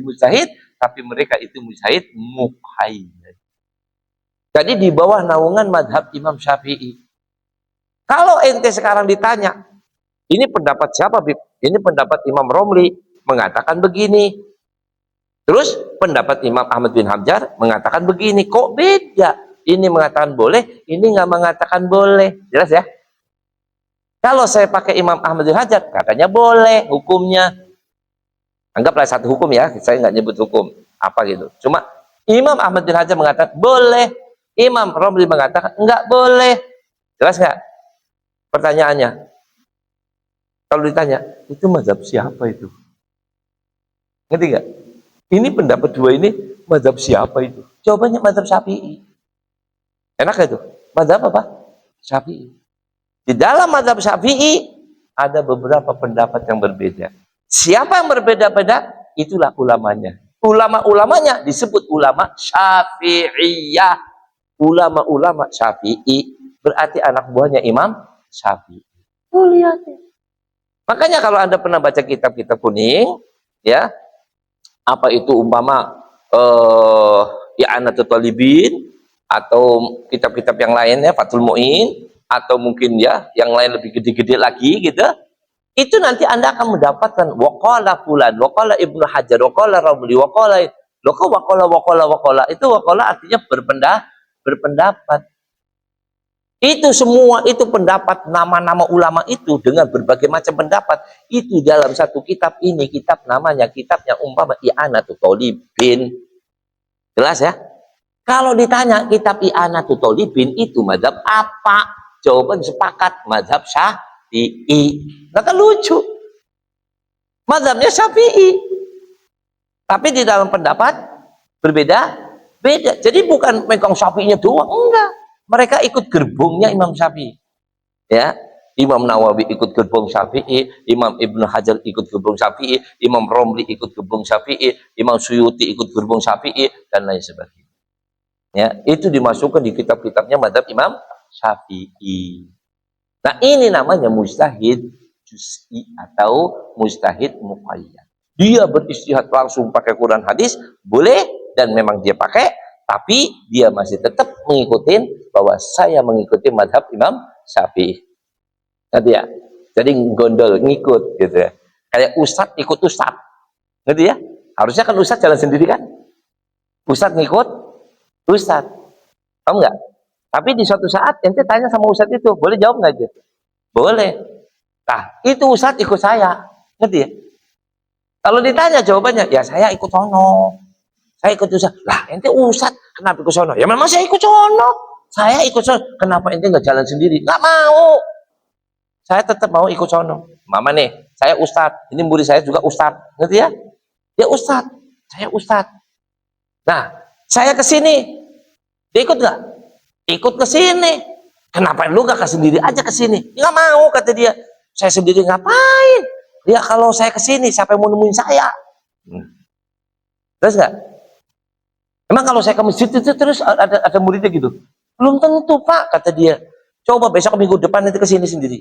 tapi mereka itu mujtahid muqayyad. Jadi di bawah naungan madhab Imam Syafi'i. Kalau ente sekarang ditanya, ini pendapat siapa, Bib? Ini pendapat Imam Romli mengatakan begini. Terus pendapat Imam Ahmad bin Hajar mengatakan begini. Kok beda? Ini mengatakan boleh, ini nggak mengatakan boleh. Jelas ya? Kalau saya pakai Imam Ahmad bin Hajar, katanya boleh hukumnya. Anggaplah satu hukum ya, saya nggak nyebut hukum apa gitu. Cuma Imam Ahmad bin Hajar mengatakan boleh, Imam Romli mengatakan nggak boleh. Jelas nggak? Pertanyaannya, kalau ditanya, itu mazhab siapa itu? Ngerti nggak? Ini pendapat dua ini mazhab siapa itu? Jawabannya mazhab Syafi'i. Enak itu? Mazhab apa? Syafi'i. Di dalam mazhab Syafi'i ada beberapa pendapat yang berbeda. Siapa yang berbeda-beda? Itulah ulamanya. Ulama-ulamanya disebut ulama Syafi'iyah. Ulama-ulama Syafi'i berarti anak buahnya Imam Syafi'i. Oh, lihat. Makanya kalau Anda pernah baca kitab-kitab kuning, ya, apa itu umpama I'anatul Talibin atau kitab-kitab yang lainnya, Fathul Mu'in, atau mungkin ya yang lain lebih gede-gede lagi gitu, itu nanti Anda akan mendapatkan waqala fulan, waqala Ibnu Hajar, waqala Ramli, waqala itu waqala artinya berpendapat. Itu semua itu pendapat, nama-nama ulama itu dengan berbagai macam pendapat itu dalam satu kitab ini. Kitab namanya kitabnya umpama I'anatul Talibin. Jelas ya? Kalau ditanya kitab I'anatul Talibin itu mazhab apa? Jawaban sepakat mazhab Syafi'i. Nah, kan lucu. Mazhabnya Syafi'i. Tapi di dalam pendapat berbeda. Jadi bukan megang Syafi'inya doang, enggak. Mereka ikut gerbongnya Imam Syafi'i. Ya, Imam Nawawi ikut gerbong Syafi'i, Imam Ibnu Hajar ikut gerbong Syafi'i, Imam Romli ikut gerbong Syafi'i, Imam Suyuti ikut gerbong Syafi'i, dan lain sebagainya. Ya, itu dimasukkan di kitab-kitabnya mazhab Imam Syafi'i. Nah, ini namanya mujtahid juz'i atau mujtahid muqayyad. Dia beristihad langsung pakai Quran hadis, boleh, dan memang dia pakai, tapi dia masih tetap mengikuti bahwa saya mengikuti madhab Imam Syafi'i. Ngerti ya? Jadi gondol, ngikut gitu ya. Kayak ustadz ikut ustadz. Ngerti ya? Harusnya kan ustadz jalan sendiri kan? Ustadz ngikut ustadz. Paham nggak? Tapi di suatu saat ente tanya sama ustadz itu, boleh jawab nggak gitu? Boleh. Nah, itu ustadz ikut saya. Ngerti ya? Kalau ditanya jawabannya, ya saya ikut sono. Saya ikut ustadz. Lah, ente ustadz, kenapa ikut sono? Ya memang saya ikut sono. Saya ikut sono. Kenapa ente nggak jalan sendiri? Nggak mau. Saya tetap mau ikut sono. Mama nih, saya ustadz. Ini murid saya juga ustadz. Ngerti ya? Dia ustadz. Saya ustadz. Nah, saya ke sini. Dia ikut nggak? Ikut ke sini. Kenapa lu nggak sendiri aja ke sini? Nggak mau, kata dia. Saya sendiri ngapain? Ya kalau saya ke sini, siapa yang mau nemuin saya? Terus nggak? Emang kalau saya ke masjid itu terus ada muridnya gitu? Belum tentu Pak, kata dia. Coba besok minggu depan nanti ke sini sendiri.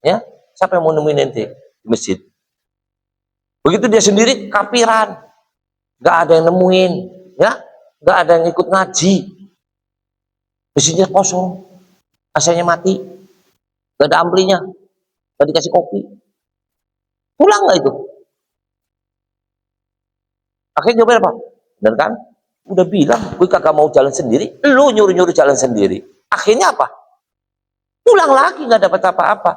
Ya, siapa yang mau nemuin ente di masjid? Begitu dia sendiri kapiran, nggak ada yang nemuin, ya, nggak ada yang ikut ngaji. Mesinnya kosong, AC-nya mati, nggak ada amplinya, nggak dikasih kopi. Pulang nggak itu? Akhirnya nyobain apa? Bener kan? Udah bilang, gue kagak mau jalan sendiri, lu nyuruh-nyuruh jalan sendiri. Akhirnya apa? Pulang lagi nggak dapat apa-apa.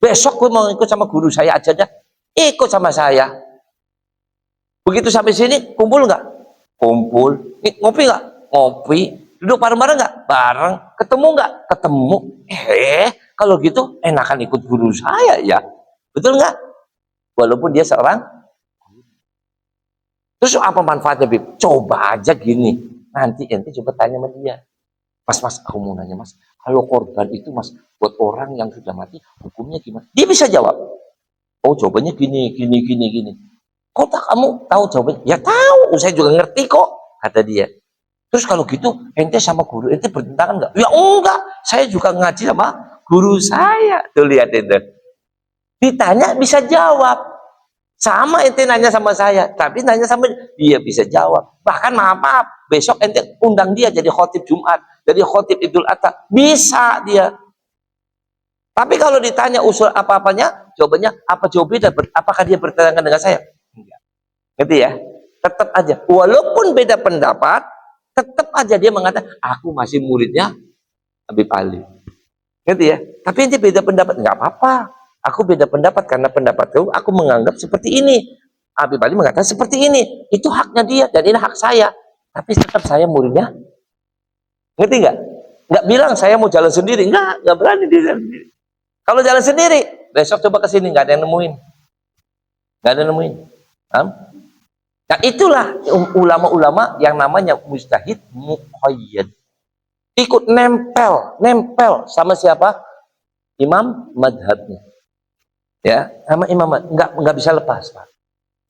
Besok gue mau ikut sama guru saya aja dah. Ikut sama saya. Begitu sampai sini, kumpul nggak? Kumpul. Ngopi nggak? Ngopi. Duduk bareng-bareng nggak? Bareng. Ketemu nggak? Ketemu. Kalau gitu enakan ikut guru saya ya. Betul nggak? Walaupun dia seorang. Terus apa manfaatnya, Bib? Coba aja gini. Nanti ente coba tanya sama dia. Mas, aku mau nanya, Mas. Kalau korban itu, Mas, buat orang yang sudah mati, hukumnya gimana? Dia bisa jawab. Oh, jawabannya gini. Kok tak kamu tahu jawabannya? Ya tahu, saya juga ngerti kok, kata dia. Terus kalau gitu, ente sama guru ente bertentangan nggak? Ya enggak, saya juga ngaji sama guru saya. Tuh lihat ente. Ditanya bisa jawab. Sama ente nanya sama saya, tapi nanya sama dia bisa jawab. Bahkan maaf, besok ente undang dia jadi khotib Jumat, jadi khotib Idul Adha, bisa dia. Tapi kalau ditanya usul apa-apanya, jawabannya apa jauh beda? Apakah dia bertentangan dengan saya? Enggak. Ngerti ya? Tetap aja, walaupun beda pendapat, tetap aja dia mengatakan, aku masih muridnya Habib Ali. Ngerti ya? Tapi ente beda pendapat, nggak apa-apa. Aku beda pendapat karena pendapatku aku menganggap seperti ini. Habib Ali mengatakan seperti ini. Itu haknya dia dan ini hak saya. Tapi tetap saya muridnya. Ngerti nggak? Nggak bilang saya mau jalan sendiri. Nggak berani dia jalan sendiri. Kalau jalan sendiri, besok coba ke sini nggak ada yang nemuin. Nggak ada yang nemuin. Paham? Nah itulah ulama-ulama yang namanya mujtahid muqayyad. Ikut nempel sama siapa? Imam madhabnya. Ya, sama imam nggak bisa lepas, Pak.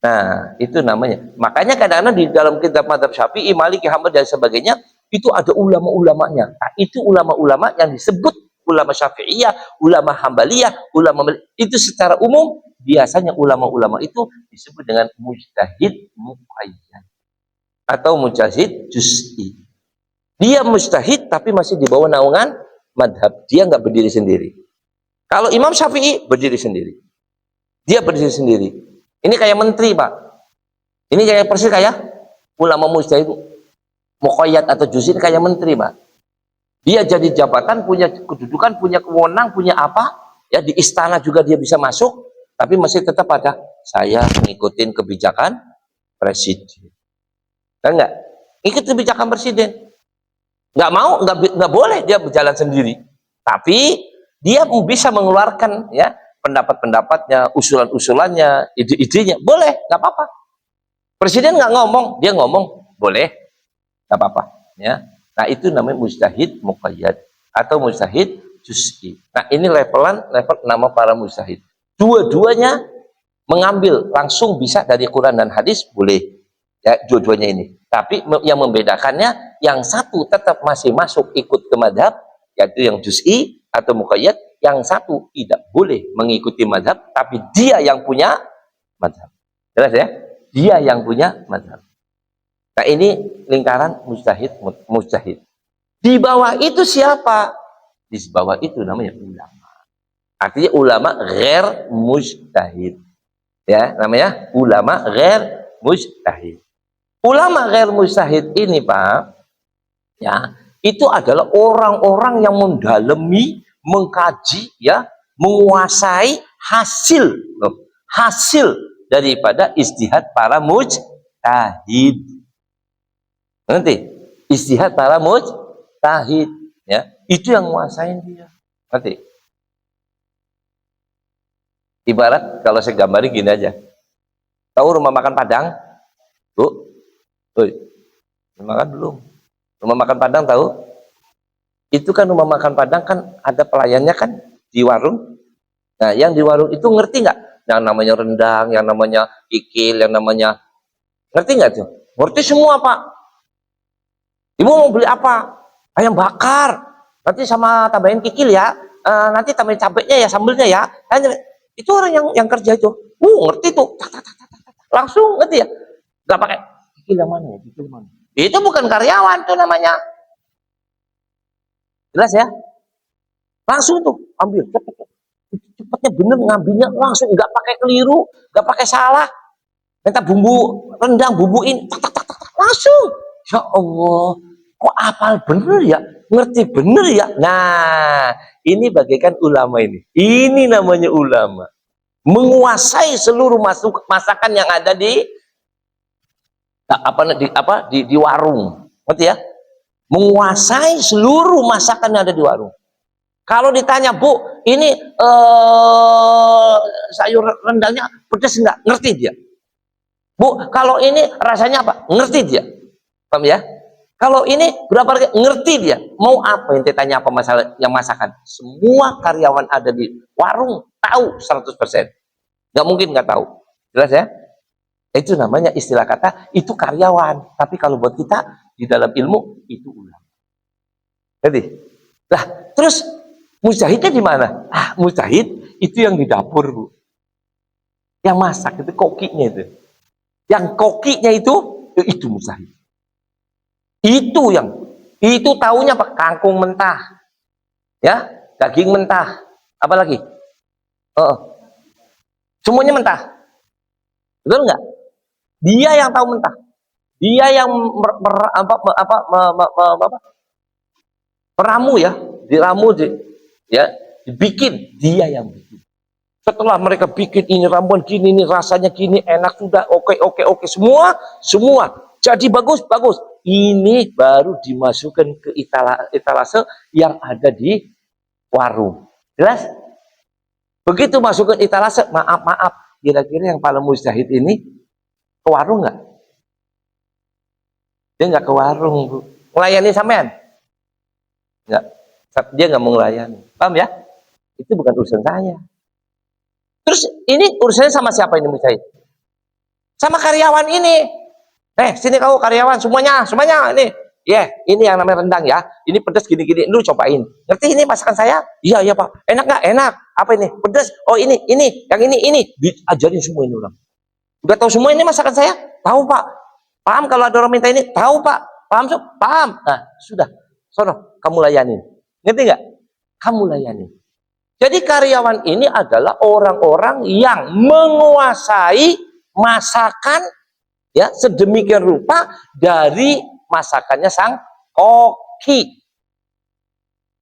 Nah, itu namanya. Makanya kadang-kadang di dalam kitab madhab Syafi'i, Maliki, Hambali dan sebagainya, itu ada ulama-ulamanya. Nah, itu ulama-ulama yang disebut ulama Syafi'iyah, ulama Hambaliyah, itu secara umum biasanya ulama-ulama itu disebut dengan mujtahid muqayyad atau mujtahid juz'i. Dia mujtahid tapi masih di bawah naungan madhab. Dia nggak berdiri sendiri. Kalau Imam Syafi'i berdiri sendiri. Dia berdiri sendiri. Ini kayak menteri, Pak. Ini kayak persis kayak ulama mujtahid muqayyad atau juz'i kayak menteri, Pak. Dia jadi jabatan, punya kedudukan, punya kewenangan, punya apa? Ya di istana juga dia bisa masuk, tapi masih tetap ada saya mengikuti kebijakan presiden. Kan enggak? Ikut kebijakan presiden. Nggak mau, nggak boleh dia berjalan sendiri. Tapi dia bisa mengeluarkan ya pendapat-pendapatnya, usulan-usulannya, ide-idenya, boleh, nggak apa-apa. Presiden nggak ngomong, dia ngomong, boleh, nggak apa-apa. Ya, nah itu namanya mujtahid muqayyad atau mujtahid juz'i. Nah ini level nama para mujtahid. Dua-duanya mengambil langsung bisa dari Quran dan hadis, boleh. Ya, dua-duanya ini. Tapi yang membedakannya, yang satu tetap masih masuk ikut ke madhab, yaitu yang juz'i atau muqayyad. Yang satu tidak boleh mengikuti madhab, tapi dia yang punya madhab. Jelas ya? Dia yang punya madhab. Nah ini lingkaran mujtahid. Di bawah itu siapa? Di bawah itu namanya ulama. Artinya ulama ghair mujtahid. Ya, namanya ulama ghair mujtahid. Ulama ghair mujtahid ini, Pak, ya, itu adalah orang-orang yang mendalami, mengkaji, ya, menguasai hasil daripada ijtihad para mujtahid. Nanti ijtihad para mujtahid, ya, itu yang menguasai dia. Nanti ibarat kalau saya gambarin gini aja. Tahu rumah makan Padang? Bu, makan belum? Rumah makan Padang tahu? Itu kan rumah makan Padang kan ada pelayannya kan di warung. Nah, yang di warung itu ngerti nggak? Yang namanya rendang, yang namanya kikil, yang namanya ngerti nggak tuh? Ngerti semua Pak. Ibu mau beli apa? Ayam bakar. Nanti sama tambahin kikil ya. Nanti tambahin cabenya ya, sambelnya ya. Itu orang yang kerja itu. Ngerti tuh. Langsung ngerti ya. Gak pakai kikil yang mana ya? Kikil mana? Itu bukan karyawan tuh namanya. Jelas ya? Langsung tuh ambil cepetnya bener ngambilnya langsung, nggak pakai keliru, nggak pakai salah. Minta bumbu rendang, bumbuin, langsung. Ya Allah, kok apal bener ya, ngerti bener ya. Nah, ini bagaikan ulama ini. Ini namanya ulama, menguasai seluruh masakan yang ada di warung, ngerti ya? Menguasai seluruh masakan yang ada di warung. Kalau ditanya, Bu, ini sayur rendangnya pedas enggak? Ngerti dia. Bu, kalau ini rasanya apa? Ngerti dia. Paham ya? Kalau ini berapa harga? Ngerti dia. Mau apa yang ditanya apa masalah yang masakan? Semua karyawan ada di warung tahu 100%. Nggak mungkin nggak tahu. Jelas ya? Itu namanya istilah kata, itu karyawan. Tapi kalau buat kita, di dalam ilmu, itu ulama. Jadi, lah, terus mujtahidnya di mana? Mujtahid itu yang di dapur, Bu. Yang masak itu kokinya itu. Yang kokinya itu mujtahid. Itu taunya apa? Kangkung mentah. Ya, daging mentah. Apa lagi? Semuanya mentah. Betul nggak? Dia yang tahu mentah. Dia yang meramu ya, diramu ya, dibikin, dia yang bikin. Setelah mereka bikin ini ramuan gini, ini rasanya gini, enak sudah, oke, semua jadi bagus. Ini baru dimasukkan ke etalase yang ada di warung. Jelas? Begitu masuk ke etalase, maaf, kira-kira yang paling mujtahid ini ke warung nggak? Dia nggak ke warung, Bu. Melayani sampean? Nggak. Dia nggak mau melayani. Paham ya? Itu bukan urusan saya. Terus ini urusannya sama siapa ini mujtahid? Sama karyawan ini. Sini kau karyawan semuanya ini. Ini yang namanya rendang ya. Ini pedas gini-gini, lu cobain. Ngerti ini masakan saya? Iya Pak. Enak nggak? Enak. Apa ini? Pedas. Oh ini, yang ini. Diajarin semua ini ulang. Udah tahu semua ini masakan saya? Tahu Pak. Paham kalau ada orang minta ini? Tahu Pak. Paham? Paham. Nah, sudah. Sono, kamu layanin. Ngerti nggak? Kamu layanin. Jadi karyawan ini adalah orang-orang yang menguasai masakan ya sedemikian rupa dari masakannya sang koki.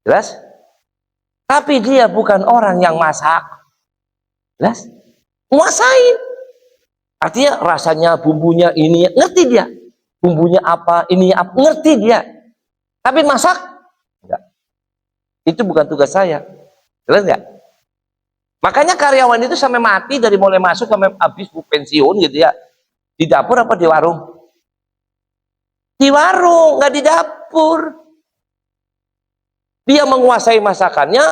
Jelas? Tapi dia bukan orang yang masak. Jelas? Menguasai. Artinya rasanya, bumbunya ini, ngerti dia. Bumbunya apa, ini apa, ngerti dia. Tapi masak? Enggak. Itu bukan tugas saya. Jelas nggak? Makanya karyawan itu sampai mati, dari mulai masuk sampai habis pensiun gitu ya. Di dapur apa di warung? Di warung, nggak di dapur. Dia menguasai masakannya,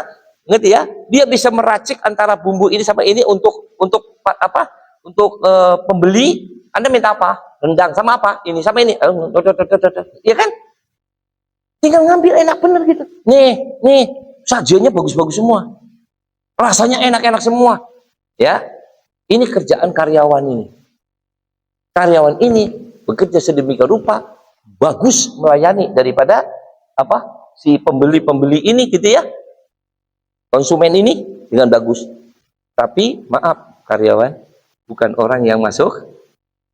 ngerti ya? Dia bisa meracik antara bumbu ini sama ini untuk apa? Untuk pembeli. Anda minta apa? Rendang sama apa? Ini sama ini. Ya kan? Tinggal ngambil enak bener gitu. Nih, sajiannya bagus-bagus semua. Rasanya enak-enak semua. Ya. Ini kerjaan karyawan ini. Karyawan ini bekerja sedemikian rupa bagus melayani daripada apa? Si pembeli-pembeli ini gitu ya. Konsumen ini dengan bagus. Tapi maaf, karyawan bukan orang yang masuk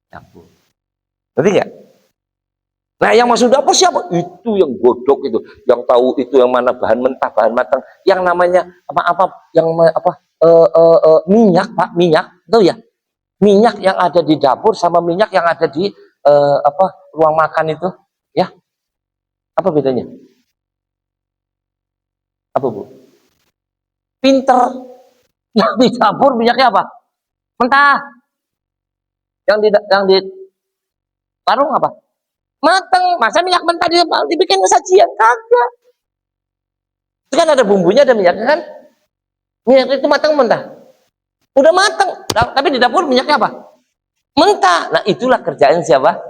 dapur. Ngerti nggak? Nah, yang masuk dapur siapa? Itu yang godok itu, yang tahu itu yang mana bahan mentah, bahan matang, yang namanya minyak, Pak, minyak, tahu ya? Minyak yang ada di dapur sama minyak yang ada di ruang makan itu, ya. Apa bedanya? Apa, Bu? Pinter. Yang di dapur minyaknya apa? Mentah. Yang di warung apa? Mateng. Masa minyak mentah dibikin sajian? Kagak. Itu kan ada bumbunya, ada minyaknya kan? Minyak itu matang mentah. Udah mateng, tapi di dapur minyaknya apa? Mentah. Nah, itulah kerjaan siapa?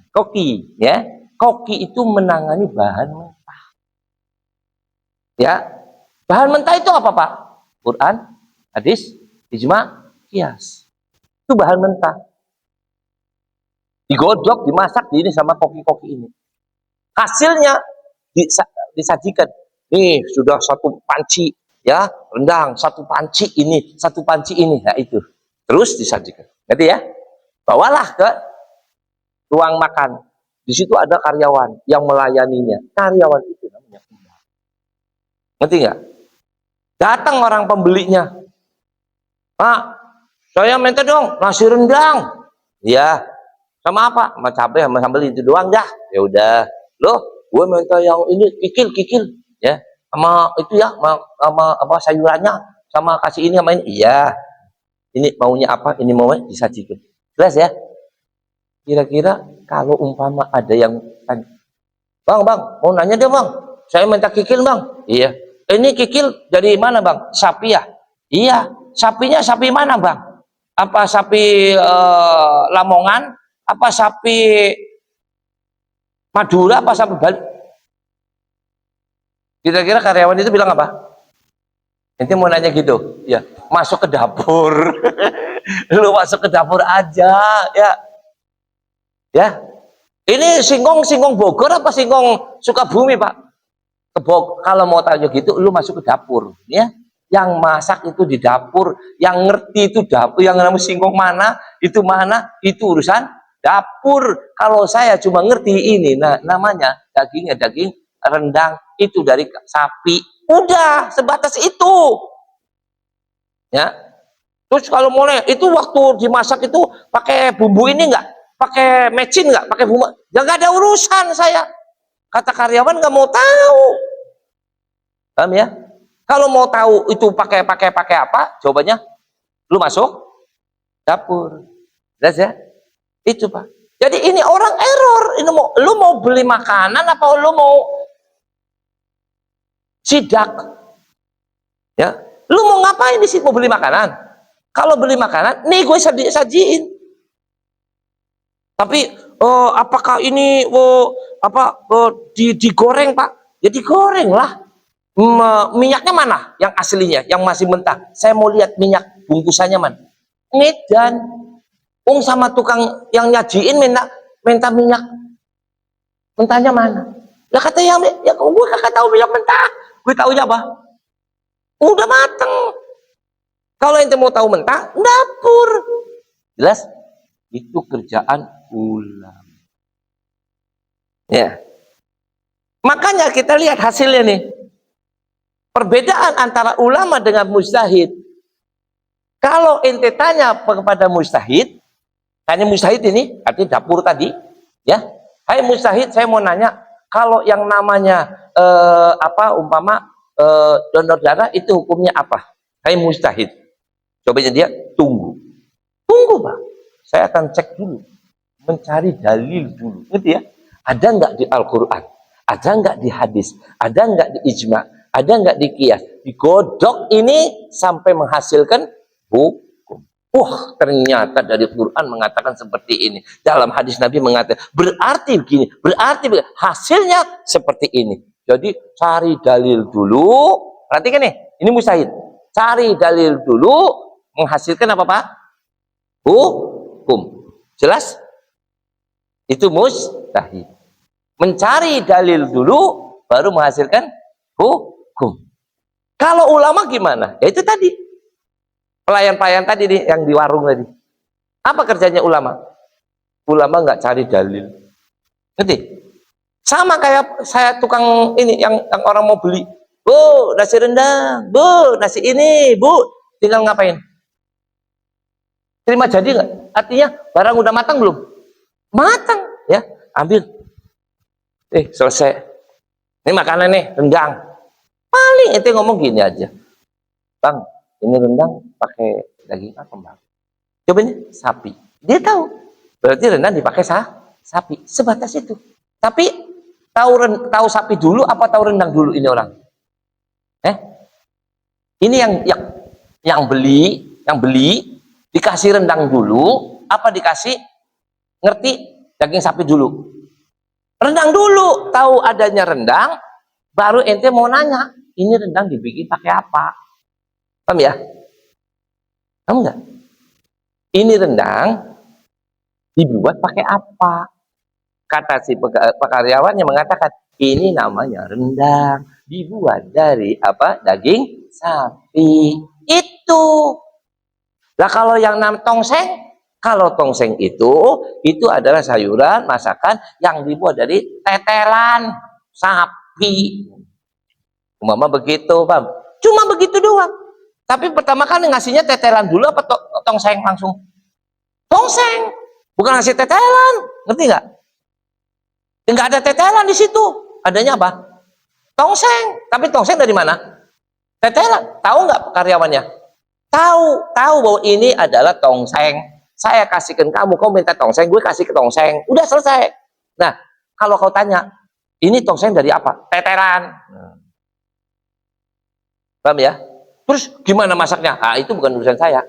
Koki, ya. Koki itu menangani bahan mentah. Ya. Bahan mentah itu apa, Pak? Quran, hadis, ijma, qiyas. Itu bahan mentah. Digodok, dimasak ini sama koki-koki ini. Hasilnya disajikan. Nih, sudah satu panci, ya, rendang, satu panci ini, satu panci ini. Nah, itu. Terus disajikan. Ngerti ya? Bawalah ke ruang makan. Di situ ada karyawan yang melayaninya. Karyawan itu namanya undang. Ngerti nggak? Datang orang pembelinya. Pak, saya minta dong nasi rendang. Ya, sama apa? Sama cabai sama sambal itu doang dah. Ya udah. Loh, gue minta yang ini kikil. Ya, sama itu ya, sama apa sayurannya, sama kasih ini sama ini. Iya. Ini maunya apa? Ini maunya disajikan. Jelas ya? Kira-kira kalau umpama ada yang tanya, bang, mau nanya deh bang, saya minta kikil bang. Iya. Ini kikil dari mana bang? Sapi ya? Iya. Sapinya sapi mana bang? Apa sapi Lamongan? Apa sapi Madura? Apa sapi Bali? Kira-kira karyawan itu bilang apa? Nanti mau nanya gitu, ya masuk ke dapur. Lu masuk ke dapur aja, ya. Ya. Ini singkong Bogor apa singkong Sukabumi, Pak? Kalau mau tanya gitu, lu masuk ke dapur, ya. Yang masak itu di dapur, yang ngerti itu dapur, yang namanya singkong mana, itu urusan dapur. Kalau saya cuma ngerti ini, nah namanya dagingnya daging rendang itu dari sapi. Udah sebatas itu. Ya. Terus kalau mulai itu waktu dimasak itu pakai bumbu ini enggak? Pakai mecin enggak? Pakai bumbu? Ya enggak ada urusan saya. Kata karyawan nggak mau tahu. Paham ya? Kalau mau tahu itu pakai apa? Jawabannya lu masuk dapur. Jelas ya? Itu, Pak. Jadi ini orang error. Ini lu mau beli makanan apa lu mau sidak? Ya. Lu mau ngapain di situ? Mau beli makanan? Kalau beli makanan, nih gue sajiin. Tapi apakah ini digoreng, Pak? Ya digoreng lah. Minyaknya mana? Yang aslinya, yang masih mentah. Saya mau lihat minyak bungkusannya mana. Medan. Sama tukang yang nyajiin minta minyak mentahnya mana? Lah kata ya gue kagak tahu minyak mentah. Gue taunya apa? Udah mateng. Kalau ente mau tahu mentah, dapur. Jelas? Itu kerjaan ulama. Ya. Makanya kita lihat hasilnya nih. Perbedaan antara ulama dengan mujtahid. Kalau ente tanya kepada mujtahid, tanya mujtahid ini, artinya dapur tadi, ya. Hai mujtahid, saya mau nanya, kalau yang namanya donor darah itu hukumnya apa? Hai mujtahid. Coba dia tunggu, Pak. Saya akan cek dulu, mencari dalil dulu, gitu ya. Ada nggak di Al-Quran? Ada nggak di hadis? Ada nggak di ijma? Ada nggak di qiyas? Digodok ini sampai menghasilkan hukum. Wah, ternyata dari Quran mengatakan seperti ini. Dalam hadis Nabi mengatakan, berarti begini, berarti hasilnya seperti ini. Jadi cari dalil dulu. Perhatikan nih, ini mustahil. Cari dalil dulu, menghasilkan apa, Pak? Hukum. Jelas? Itu mustahil. Mencari dalil dulu, baru menghasilkan hukum. Kalau ulama gimana? Ya itu tadi. Pelayan-pelayan tadi nih, yang di warung tadi. Apa kerjanya ulama? Ulama nggak cari dalil. Ngerti? Sama kayak saya tukang ini, yang orang mau beli. Bu, nasi rendang. Bu, nasi ini. Bu, tinggal ngapain? Terima jadi nggak? Artinya barang udah matang belum? Matang, ya. Ambil. Selesai. Ini makanan nih, rendang. Paling itu ngomong gini aja. Bang, ini rendang pakai daging apa, Bang? Coba nih, sapi. Dia tahu. Berarti rendang dipakai sapi. Sebatas itu. Tapi tahu sapi dulu apa tahu rendang dulu ini orang? Ini yang beli dikasih rendang dulu apa dikasih ngerti Daging sapi dulu. Rendang dulu. Tahu adanya rendang, baru ente mau nanya, ini rendang dibikin pakai apa? Paham ya? Paham nggak? Ini rendang dibuat pakai apa? Kata si pekaryawannya mengatakan, ini namanya rendang, dibuat dari apa? Daging sapi. Itu. Lah kalau yang tongseng, kalau tongseng itu adalah sayuran masakan yang dibuat dari tetelan sapi. Mama begitu, Bang. Cuma begitu doang. Tapi pertama kali ngasihnya tetelan dulu apa tongseng langsung? Tongseng. Bukan ngasih tetelan. Ngerti nggak? Enggak ada tetelan di situ. Adanya apa? Tongseng. Tapi tongseng dari mana? Tetelan. Tahu nggak karyawannya? Tahu bahwa ini adalah tongseng. Saya kasihkan kamu, kau minta tongseng, gue kasih ke tongseng. Udah selesai. Nah, kalau kau tanya, ini tongseng dari apa? Tetelan. Paham ya? Terus gimana masaknya? Ah, itu bukan urusan saya.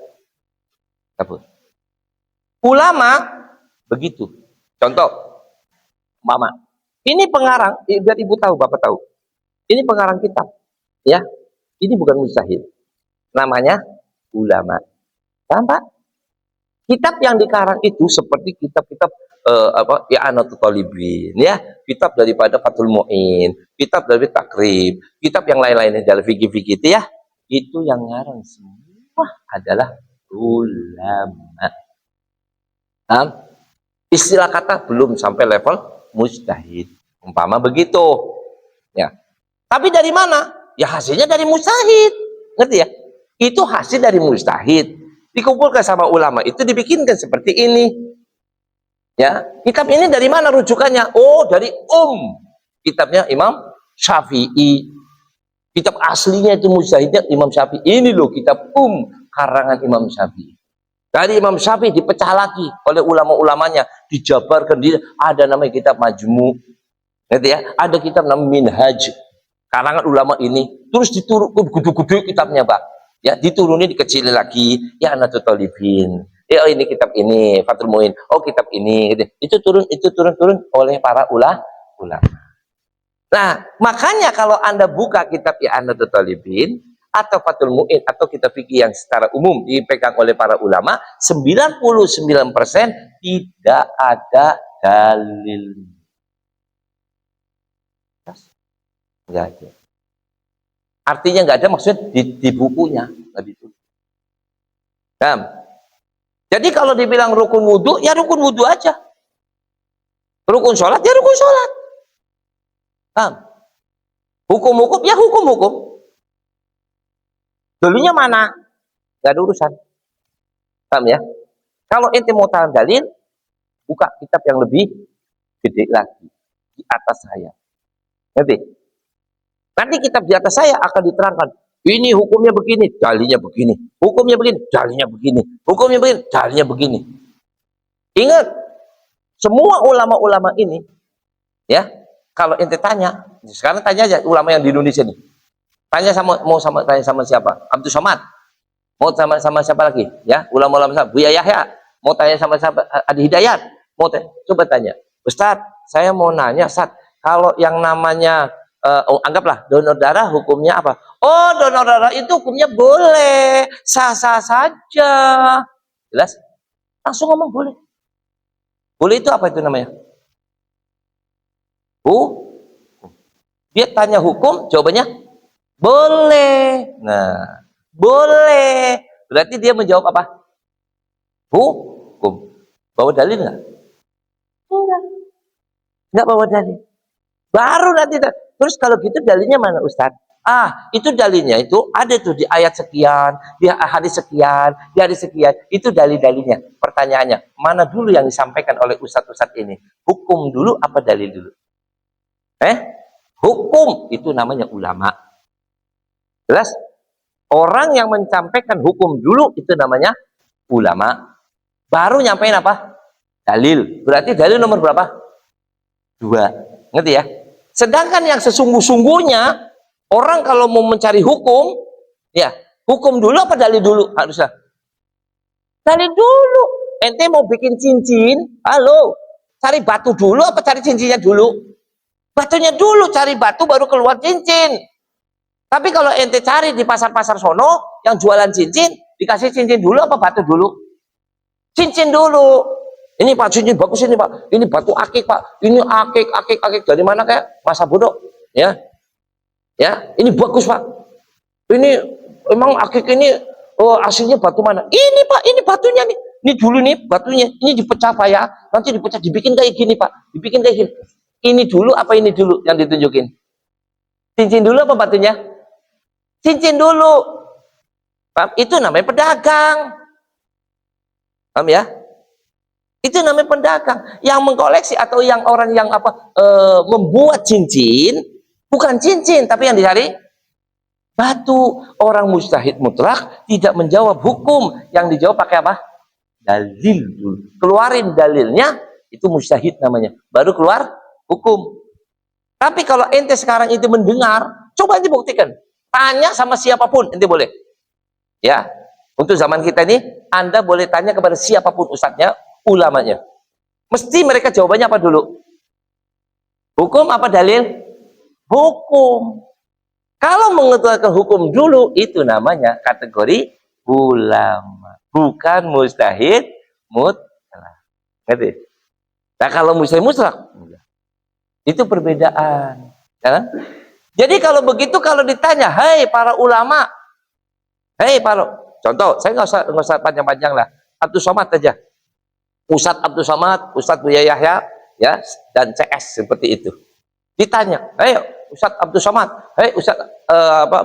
Ulama begitu. Contoh, mama. Ini pengarang, biar ibu tahu, bapak tahu. Ini pengarang kitab, ya. Ini bukan mujtahid. Namanya ulama. Paham, Pak? Kitab yang dikarang itu seperti kitab-kitab I'anatul Talibin, ya, kitab daripada Fathul Mu'in, kitab dari Takrib, kitab yang lain-lainnya dalam fikih-fikih itu, ya, itu yang ngarang semua adalah ulama. Istilah kata belum sampai level mujtahid, umpama begitu, ya. Tapi dari mana? Ya hasilnya dari mujtahid, ngerti ya? Itu hasil dari mujtahid. Dikumpulkan sama ulama itu dibikinkan seperti ini, ya. Kitab ini dari mana rujukannya? Oh, dari kitabnya Imam Syafi'i. Kitab aslinya itu mujtahidnya Imam Syafi'i. Ini loh kitab karangan Imam Syafi'i. Dari Imam Syafi'i dipecah lagi oleh ulama-ulamanya, dijabarkan, ada namanya kitab Majmu', gitu ya. Ada kitab namanya Minhaj, karangan ulama ini. Terus diturunkan gede-gede kitabnya, Pak. Ya, diturunin, dikecilin lagi, ya, I'anatul Talibin. Ya, ini kitab ini, Fathul Mu'in. Oh, kitab ini, gitu. Itu turun oleh para ulama. Nah, makanya kalau Anda buka kitab I'anatul Talibin atau Fathul Mu'in atau kitab fikih yang secara umum dipegang oleh para ulama, 99% tidak ada dalil. Enggak ada. Artinya nggak ada, maksudnya di bukunya nggak ditulis. Nah, jadi kalau dibilang rukun wudhu, ya rukun wudhu aja. Rukun sholat, ya rukun sholat. Hukum-hukum, ya hukum-hukum. Dulunya mana? Nggak ada urusan. Paham ya? Kalau ente mau tahan dalil, buka kitab yang lebih gede lagi di atas saya. Nanti kitab di atas saya akan diterangkan. Ini hukumnya begini, dalilnya begini. Hukumnya begini, dalilnya begini. Hukumnya begini, dalilnya begini. Ingat, semua ulama-ulama ini, ya, kalau ente tanya, sekarang tanya aja ulama yang di Indonesia nih. Tanya sama siapa? Abdul Somad. Mau sama siapa lagi? Ya, ulama-ulama siapa? Buya Yahya. Mau tanya sama siapa? Adi Hidayat. Coba tanya. Ustadz, saya mau nanya, Ustadz, kalau yang namanya anggaplah donor darah hukumnya apa? Oh, donor darah itu hukumnya boleh, sah-sah saja. Jelas? Langsung ngomong boleh. Boleh itu apa itu namanya? Dia tanya hukum, jawabannya boleh. Nah, boleh. Berarti dia menjawab apa? Hukum. Bawa dalil nggak? Enggak. Nggak bawa dalil. Baru nanti. Terus kalau gitu dalilnya mana, Ustadz? Itu dalilnya itu ada tuh di ayat sekian, di hadis sekian, di hadis sekian. Itu dalil-dalilnya. Pertanyaannya, mana dulu yang disampaikan oleh ustadz-ustadz ini? Hukum dulu apa dalil dulu? Hukum itu namanya ulama. Jelas? Orang yang menyampaikan hukum dulu itu namanya ulama. Baru nyampein apa? Dalil. Berarti dalil nomor berapa? 2. Ngerti ya? Sedangkan yang sesungguh-sungguhnya, orang kalau mau mencari hukum, ya, hukum dulu apa dalil dulu? Harusnya dalil dulu. Ente mau bikin cincin, halo, Cari batu dulu apa cari cincinnya dulu? Batunya dulu, cari batu baru keluar cincin. Tapi kalau ente cari di pasar-pasar sono yang jualan cincin, dikasih cincin dulu apa batu dulu? Cincin dulu. Ini Pak, cincin bagus ini Pak. Ini batu akik Pak. Ini akik dari mana kayak masa bodoh? Ya, ya. Ini bagus Pak. Ini emang akik ini aslinya batu mana? Ini Pak, ini batunya nih. Ini dulu nih batunya. Ini dipecah Pak ya. Nanti dipecah, dibikin kayak gini Pak. Dibikin kayak gini. Ini dulu apa ini dulu yang ditunjukin? Cincin dulu apa batunya? Cincin dulu. Paham? Itu namanya pedagang. Paham ya? Itu namanya pedagang. Yang mengkoleksi atau yang orang yang membuat cincin, bukan cincin, tapi yang dicari batu. Orang mujtahid mutlak tidak menjawab hukum, yang dijawab pakai apa? Dalil dulu. Keluarin dalilnya, itu mujtahid namanya. Baru keluar hukum. Tapi kalau ente sekarang itu mendengar, coba ente buktikan. Tanya sama siapapun, ente boleh. Ya, untuk zaman kita ini, Anda boleh tanya kepada siapapun ustadznya, ulamanya. Mesti mereka jawabannya apa dulu? Hukum apa dalil? Hukum. Kalau mengetahui hukum dulu, itu namanya kategori ulama. Bukan mujtahid mutlak. Ngerti? Nah kalau mujtahid mutlak, itu perbedaan. Ya? Jadi kalau begitu, kalau ditanya, hei para ulama, hei para, contoh, saya nggak usah panjang-panjang lah, Abdul Somad aja, Ustadz Abdul Somad, Ustadz Buya Yahya, ya, dan CS seperti itu. Ditanya, hei Ustadz Abdul Somad, hei Ustadz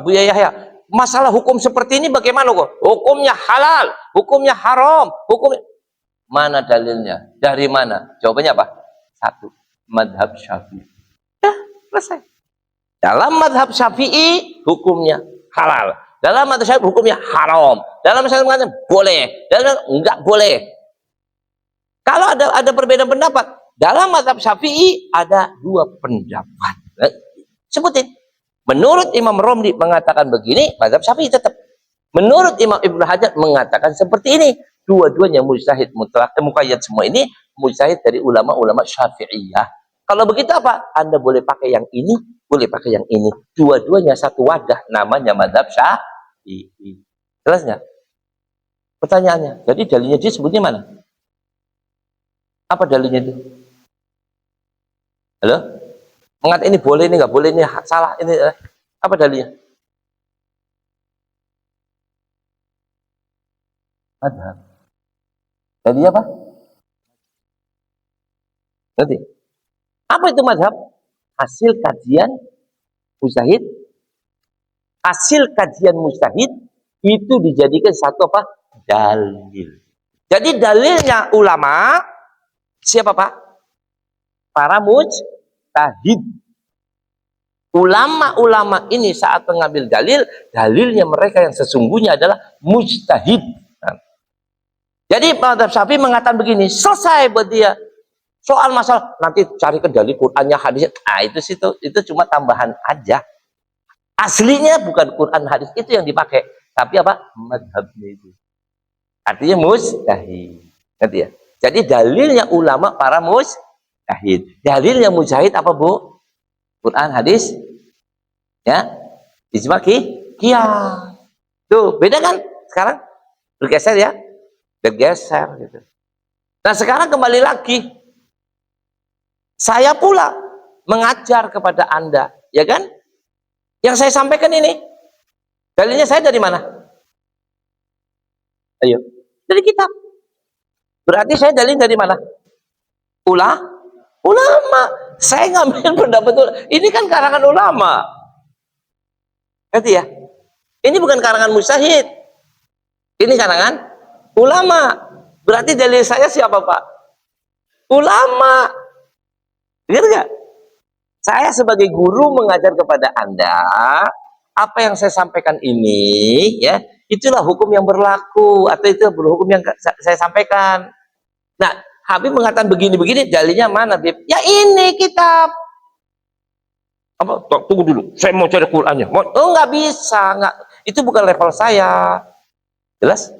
Buya Yahya, masalah hukum seperti ini bagaimana kok? Hukumnya halal, hukumnya haram, hukum mana dalilnya? Dari mana? Jawabannya apa? Satu, madhab Syafi'i. Ya, selesai. Dalam madhab Syafi'i hukumnya halal, dalam madhab Syafi'i hukumnya haram, dalam madhab Syafi'i boleh, dalam enggak boleh. Kalau ada perbedaan pendapat, dalam madhab Syafi'i ada dua pendapat. Sebutin. Menurut Imam Romli mengatakan begini, madhab Syafi'i tetap. Menurut Imam Ibnu Hajar mengatakan seperti ini. Dua-duanya mujtahid mutlak, muqayyad semua ini mujtahid dari ulama-ulama Syafi'iyah. Kalau begitu apa? Anda boleh pakai yang ini, boleh pakai yang ini. Dua-duanya satu wadah, namanya madhab Syafi'i. Jelas nggak? Pertanyaannya, jadi dalilnya dia sebutnya mana? Apa dalilnya itu? Halo? Mengatakan ini boleh, ini nggak boleh, ini salah, ini apa dalilnya? Madhab. Jadi apa? Nanti. Apa itu madhab? Hasil kajian mujtahid. Hasil kajian mujtahid itu dijadikan satu apa? Dalil. Jadi dalilnya ulama siapa Pak? Para mujtahid. Ulama-ulama ini saat mengambil dalil, dalilnya mereka yang sesungguhnya adalah mujtahid. Jadi madhab Syafi'i mengatakan begini, selesai buat dia. Soal masalah nanti cari ke dalil Qur'annya, hadisnya, itu cuma tambahan aja. Aslinya bukan Quran hadis itu yang dipakai, tapi apa? Madhabnya itu. Artinya mujtahid. Ngerti ya? Jadi dalilnya ulama para mujtahid. Dalilnya mujtahid apa Bu? Quran hadis, ya, ijma qiyas. Tuh beda kan? Sekarang bergeser ya. Bergeser gitu. Nah sekarang kembali lagi, saya pula mengajar kepada Anda, ya kan? Yang saya sampaikan ini, dalilnya saya dari mana? Ayo, dari kitab. Berarti saya dalil dari mana? Ulama. Saya ngambil pendapat ulama. Ini kan karangan ulama. Ngerti ya? Ini bukan karangan mujtahid. Ini karangan ulama. Berarti dalil saya siapa Pak? Ulama. Benar nggak? Saya sebagai guru mengajar kepada Anda, apa yang saya sampaikan ini, ya, itulah hukum yang berlaku, atau itu hukum yang saya sampaikan. Nah, Habib mengatakan begini-begini, dalilnya mana, Habib? Ya ini kitab. Apa? Tunggu dulu, saya mau cari Qur'annya. Oh, nggak bisa, nggak. Itu bukan level saya. Jelas?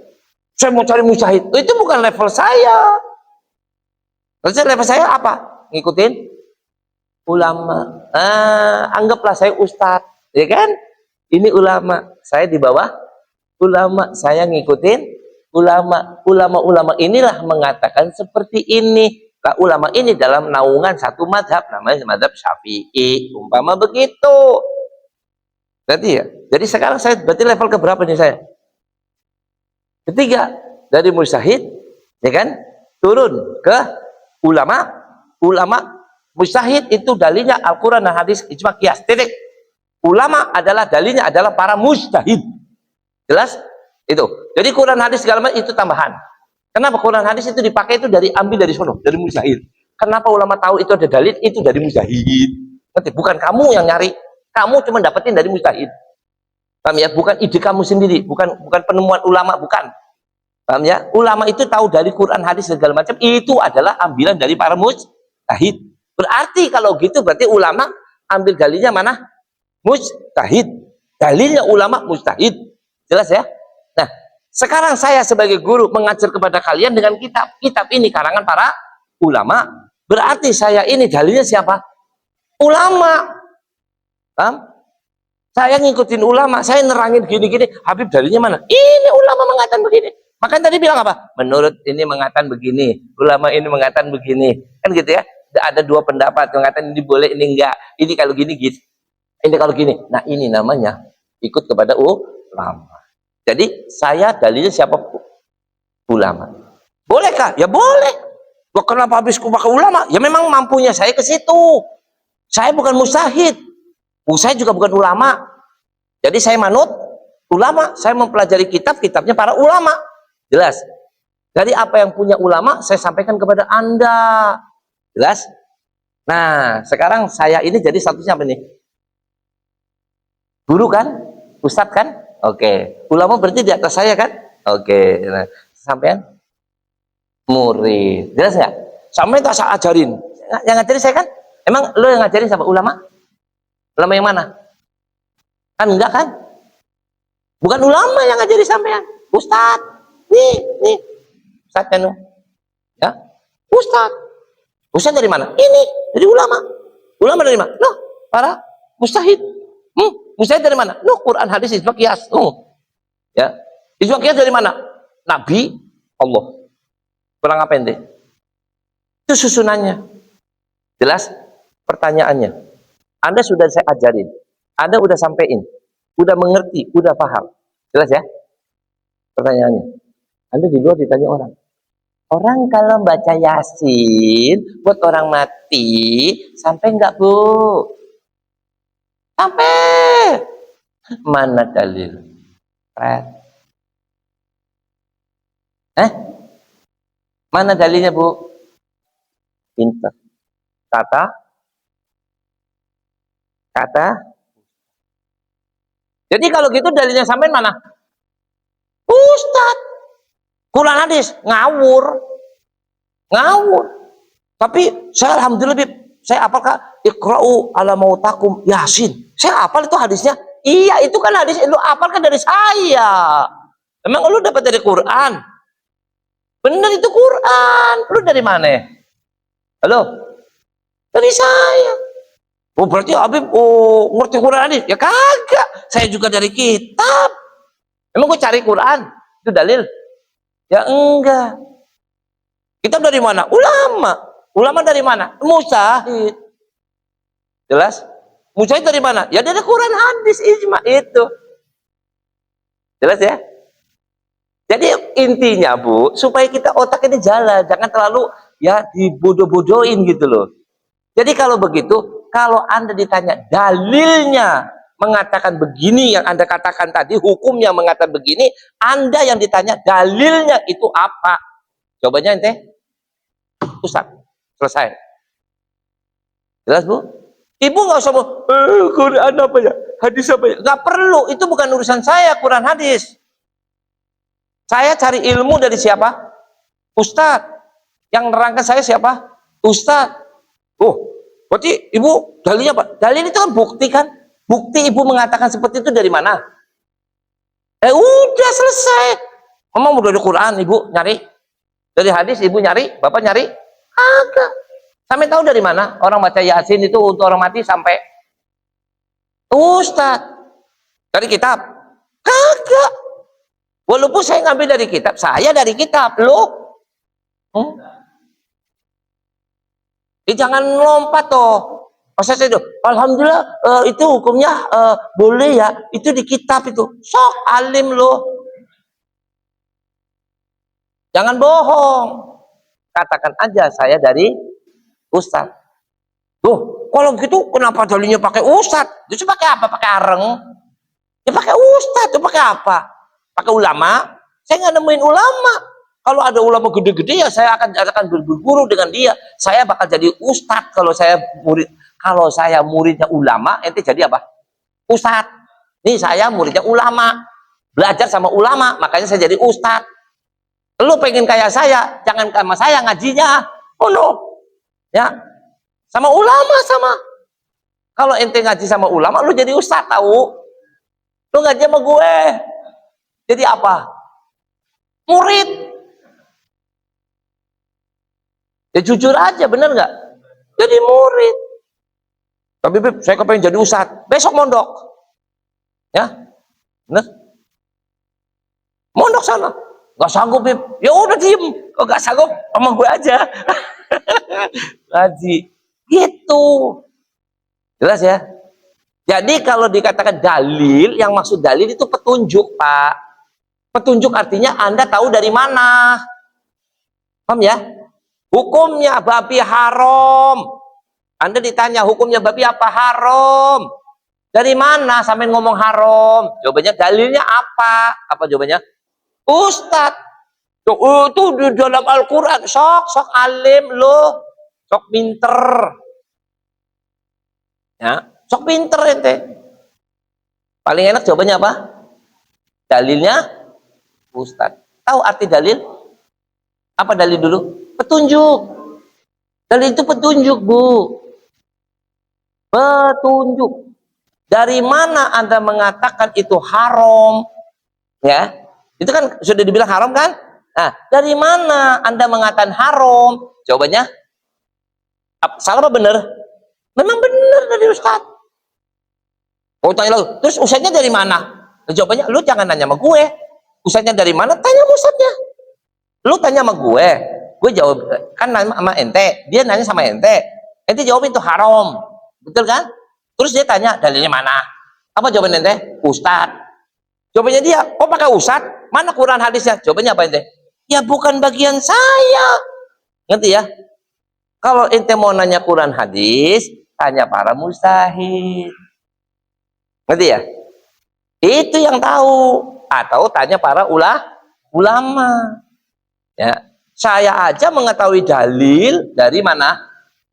Saya mau cari mujtahid, itu bukan level saya. Terus level saya apa? Ngikutin ulama. Anggaplah saya ustadz, ya kan? Ini ulama, saya di bawah ulama, saya ngikutin ulama. Ulama-ulama inilah mengatakan seperti ini. Nah, ulama ini dalam naungan satu madhab, namanya madhab Syafi'i, umpama begitu. Berarti ya. Jadi sekarang saya berarti level ke berapa nih saya? Ketiga, dari mujtahid, ya kan? Turun ke ulama. Ulama mujtahid itu dalilnya Al-Quran dan hadis ijma qiyas. Titik. Ulama adalah dalilnya adalah para mujtahid. Jelas? Itu. Jadi Quran hadis segala macam itu tambahan. Kenapa Quran hadis itu dipakai itu ambil dari sono, dari mujtahid. Kenapa ulama tahu itu ada dalil? Itu dari mujtahid. Nanti bukan kamu yang nyari. Kamu cuma dapetin dari mujtahid. Paham ya? Bukan ide kamu sendiri, bukan penemuan ulama, bukan. Paham ya? Ulama itu tahu dari Quran hadis segala macam, itu adalah ambilan dari para mujtahid. Berarti kalau gitu berarti ulama ambil dalilnya mana? Mujtahid. Dalilnya ulama mujtahid. Jelas ya? Nah, sekarang saya sebagai guru mengajar kepada kalian dengan kitab. Kitab ini karangan para ulama. Berarti saya ini dalilnya siapa? Ulama. Paham? Saya ngikutin ulama, saya nerangin gini-gini. Habib dalilnya mana? Ini ulama mengatakan begini. Makanya tadi bilang apa? Menurut ini mengatakan begini, ulama ini mengatakan begini. Kan gitu ya? Ada dua pendapat, mengatakan ini boleh, ini enggak. Ini kalau gini gitu. Ini kalau gini. Nah, ini namanya ikut kepada ulama. Jadi saya dalilnya siapa? Ulama. Bolehkah? Ya boleh. Kok kenapa habisku pakai ulama? Ya memang mampunya saya ke situ. Saya bukan mujtahid. Saya juga bukan ulama. Jadi saya manut ulama. Saya mempelajari kitabnya para ulama. Jelas. Jadi apa yang punya ulama saya sampaikan kepada Anda. Jelas. Nah, sekarang saya ini jadi statusnya apa nih? Guru kan? Ustadz kan? Oke. Ulama berarti di atas saya kan? Oke. Nah, sampean murid. Jelas nggak? Sampai tak saya ajarin. Yang ngajarin saya kan? Emang lo yang ngajarin siapa? Ulama? Ulama yang mana? Kan enggak kan? Bukan ulama yang ngajari sampean. Ustadz. Nih. Ustadz kan? Ya? Ustadz. Ustadz dari mana? Ini. Dari ulama. Ulama dari mana? Loh, para mujtahid. Mujtahid dari mana? Loh, Quran, hadis, ijma qiyas. Ya. Ijma qiyas dari mana? Nabi Allah. Kurang apa ente? Itu susunannya. Jelas? Pertanyaannya. Anda sudah saya ajarin, Anda udah sampein, udah mengerti, udah paham. Jelas ya? Pertanyaannya. Anda di luar ditanya orang. Orang kalau baca Yasin buat orang mati, sampai enggak, Bu? Sampai. Mana dalil? Mana dalilnya, Bu? Pinter. Kata. Jadi kalau gitu dalilnya sampai mana? Ustadz. Quran hadis ngawur. Tapi saya alhamdulillah saya apakah iqra'u ala mautakum Yasin. Saya hafal itu hadisnya. Iya, itu kan hadis lu hafalkan dari saya. Emang lu dapat dari Quran? Bener itu Quran. Lu dari mana? Halo? Dari saya. Oh berarti Habib ngerti Quran hadis? Ya kagak. Saya juga dari kitab. Emang gue cari Quran? Itu dalil? Ya enggak. Kitab dari mana? Ulama. Ulama dari mana? Mujtahid. Jelas? Mujtahid dari mana? Ya dari Quran hadis ijma itu. Jelas ya? Jadi intinya Bu, supaya kita otak ini jalan, jangan terlalu ya dibodoh-bodohin gitu loh. Jadi kalau begitu, kalau Anda ditanya dalilnya mengatakan begini yang Anda katakan tadi, hukumnya mengatakan begini, Anda yang ditanya dalilnya itu apa? Jawabannya ente, Ustaz, selesai. Jelas Bu? Ibu nggak usah mau, Quran apa ya? Hadis apa ya? Nggak perlu, itu bukan urusan saya, Quran hadis. Saya cari ilmu dari siapa? Ustaz. Yang nerangkan saya siapa? Ustaz. Oh, berarti ibu dalilnya apa? Dalil itu kan bukti kan? Bukti ibu mengatakan seperti itu dari mana? Udah selesai. Memang udah dari Quran ibu nyari, dari hadis ibu nyari, bapak nyari, Agak. Sampai tahu dari mana orang baca Yasin itu untuk orang mati sampai Ustaz dari kitab? Kagak. Walaupun saya ngambil dari kitab, saya dari kitab loh. Jangan lompat toh. Masa saya itu, alhamdulillah itu hukumnya boleh ya. Itu di kitab itu. Sok alim loh. Jangan bohong. Katakan aja saya dari Ustaz. Tuh, kalau gitu kenapa dalilnya pakai Ustaz? Itu pakai apa? Pakai areng? Ya pakai Ustaz. Itu pakai apa? Pakai ulama? Saya nggak nemuin ulama. Kalau ada ulama gede-gede ya saya akan berguru dengan dia. Saya bakal jadi Ustaz kalau saya murid. Kalau saya muridnya ulama, ente jadi apa? Ustaz. Nih saya muridnya ulama. Belajar sama ulama, makanya saya jadi Ustaz. Lu pengen kayak saya, jangan sama saya ngajinya. Oh no. Ya. Sama ulama sama. Kalau ente ngaji sama ulama, lu jadi Ustaz tahu. Lu ngaji sama gue. Jadi apa? Murid. Ya jujur aja, bener nggak? Jadi murid. Tapi Beb, saya kepengen jadi Ustaz. Besok mondok. Ya, bener? Mondok sana. Gak sanggup Beb. Ya udah diem. Kok gak sanggup, sama gue aja. Ngaji. Gitu. Jelas ya? Jadi kalau dikatakan dalil, yang maksud dalil itu petunjuk, Pak. Petunjuk artinya Anda tahu dari mana. Paham ya? Hukumnya babi haram. Anda ditanya hukumnya babi apa? Haram. Dari mana sampai ngomong haram? Jawabannya dalilnya apa? Apa jawabannya? Ustadz. Itu di dalam Al-Quran. Sok alim lo. Sok pinter. Ya, sok pinter ente. Paling enak jawabannya apa? Dalilnya Ustadz. Tahu arti dalil? Apa dalil dulu? Petunjuk. Dalil itu petunjuk, Bu. Petunjuk. Dari mana Anda mengatakan itu haram? Ya, itu kan sudah dibilang haram kan? Nah, dari mana Anda mengatakan haram? Jawabannya salah apa benar? Memang benar dari Ustaz. Oh, tanya lagi, terus ustaznya dari mana? Jawabannya, lu jangan nanya sama gue. Ustaznya dari mana? Tanya sama ustaznya. Lu tanya sama gue jawab kan nanya sama ente, dia nanya sama ente jawab itu haram, betul kan? Terus dia tanya dalilnya mana? Apa jawaban ente? Ustaz. Jawabannya dia, oh pakai Ustaz? Mana Quran hadisnya? Jawabannya apa ente? Ya bukan bagian saya. Ngerti ya? Kalau ente mau nanya Quran hadis, tanya para mustahid. Ngerti ya? Itu yang tahu. Atau tanya para ulama. Ya. Saya aja mengetahui dalil dari mana?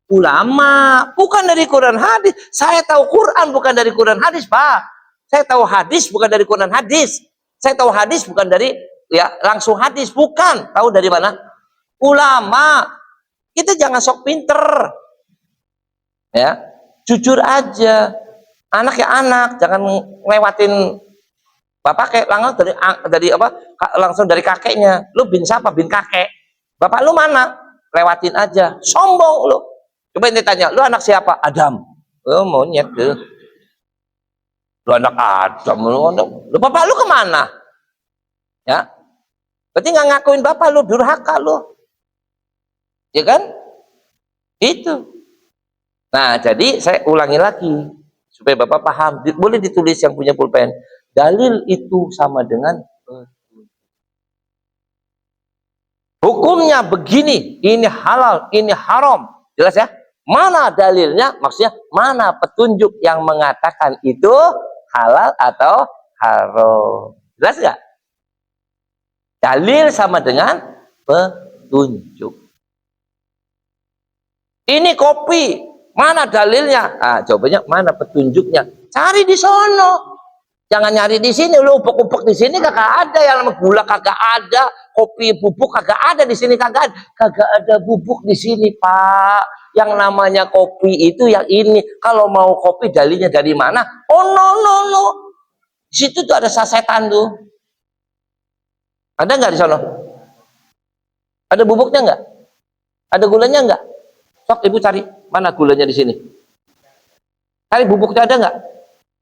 Ulama, bukan dari Quran hadis. Saya tahu Quran bukan dari Quran hadis, Pak. Saya tahu hadis bukan dari Quran hadis. Saya tahu hadis bukan dari ya langsung hadis, bukan. Tahu dari mana? Ulama. Kita jangan sok pinter. Ya, jujur aja. Anak ya anak, jangan ngelewatin bapak kayak langsung dari apa? Langsung dari kakeknya. Lu bin siapa? Bin kakek. Bapak lu mana? Lewatin aja. Sombong lu. Coba ini tanya, lu anak siapa? Adam. Oh, monyet tuh. Lu anak Adam. Lu bapak lu kemana? Ya. Berarti nggak ngakuin bapak lu, durhaka lu. Ya kan? Itu. Nah, jadi saya ulangi lagi supaya bapak paham. Boleh ditulis yang punya pulpen. Dalil itu sama dengan hukumnya begini, ini halal, ini haram. Jelas ya? Mana dalilnya? Maksudnya mana petunjuk yang mengatakan itu halal atau haram? Jelas nggak? Dalil sama dengan petunjuk. Ini kopi, mana dalilnya? Ah, jawabannya mana petunjuknya? Cari di sono. Jangan nyari di sini, lu upuk-upuk di sini kagak ada, yang namanya gula kagak ada, kopi bubuk kagak ada di sini, kagak ada bubuk di sini, Pak. Yang namanya kopi itu yang ini. Kalau mau kopi dalilnya dari mana? Oh no. Di situ tuh ada sasetan tuh. Ada nggak di sana? Ada bubuknya nggak? Ada gulanya enggak? Sok ibu cari, mana gulanya di sini? Cari bubuknya ada enggak?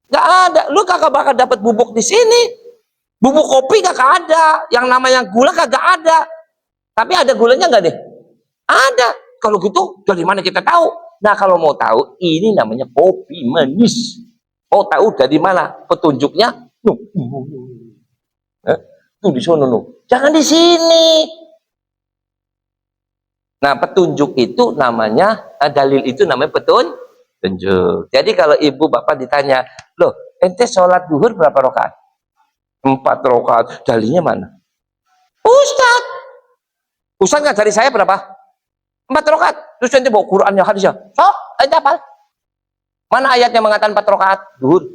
Enggak ada. Lu kagak bakal dapat bubuk di sini. Bubuk kopi kagak ada. Yang namanya gula kagak ada. Tapi ada gulanya enggak deh? Ada. Kalau gitu dari mana kita tahu? Nah, kalau mau tahu, ini namanya kopi manis. Mau tahu dari mana petunjuknya? Tuh di sono, jangan di sini. Nah, petunjuk itu namanya, dalil itu namanya petunjuk. Jadi kalau ibu bapak ditanya, loh, ente sholat duhur berapa rakaat? 4 rakaat. Dalilnya mana? Ustadz ngajari saya berapa? 4 rakaat. Terus ente bawa Qurannya, hadisnya. Ente hafal? Mana ayatnya mengatakan 4 rakaat duhur?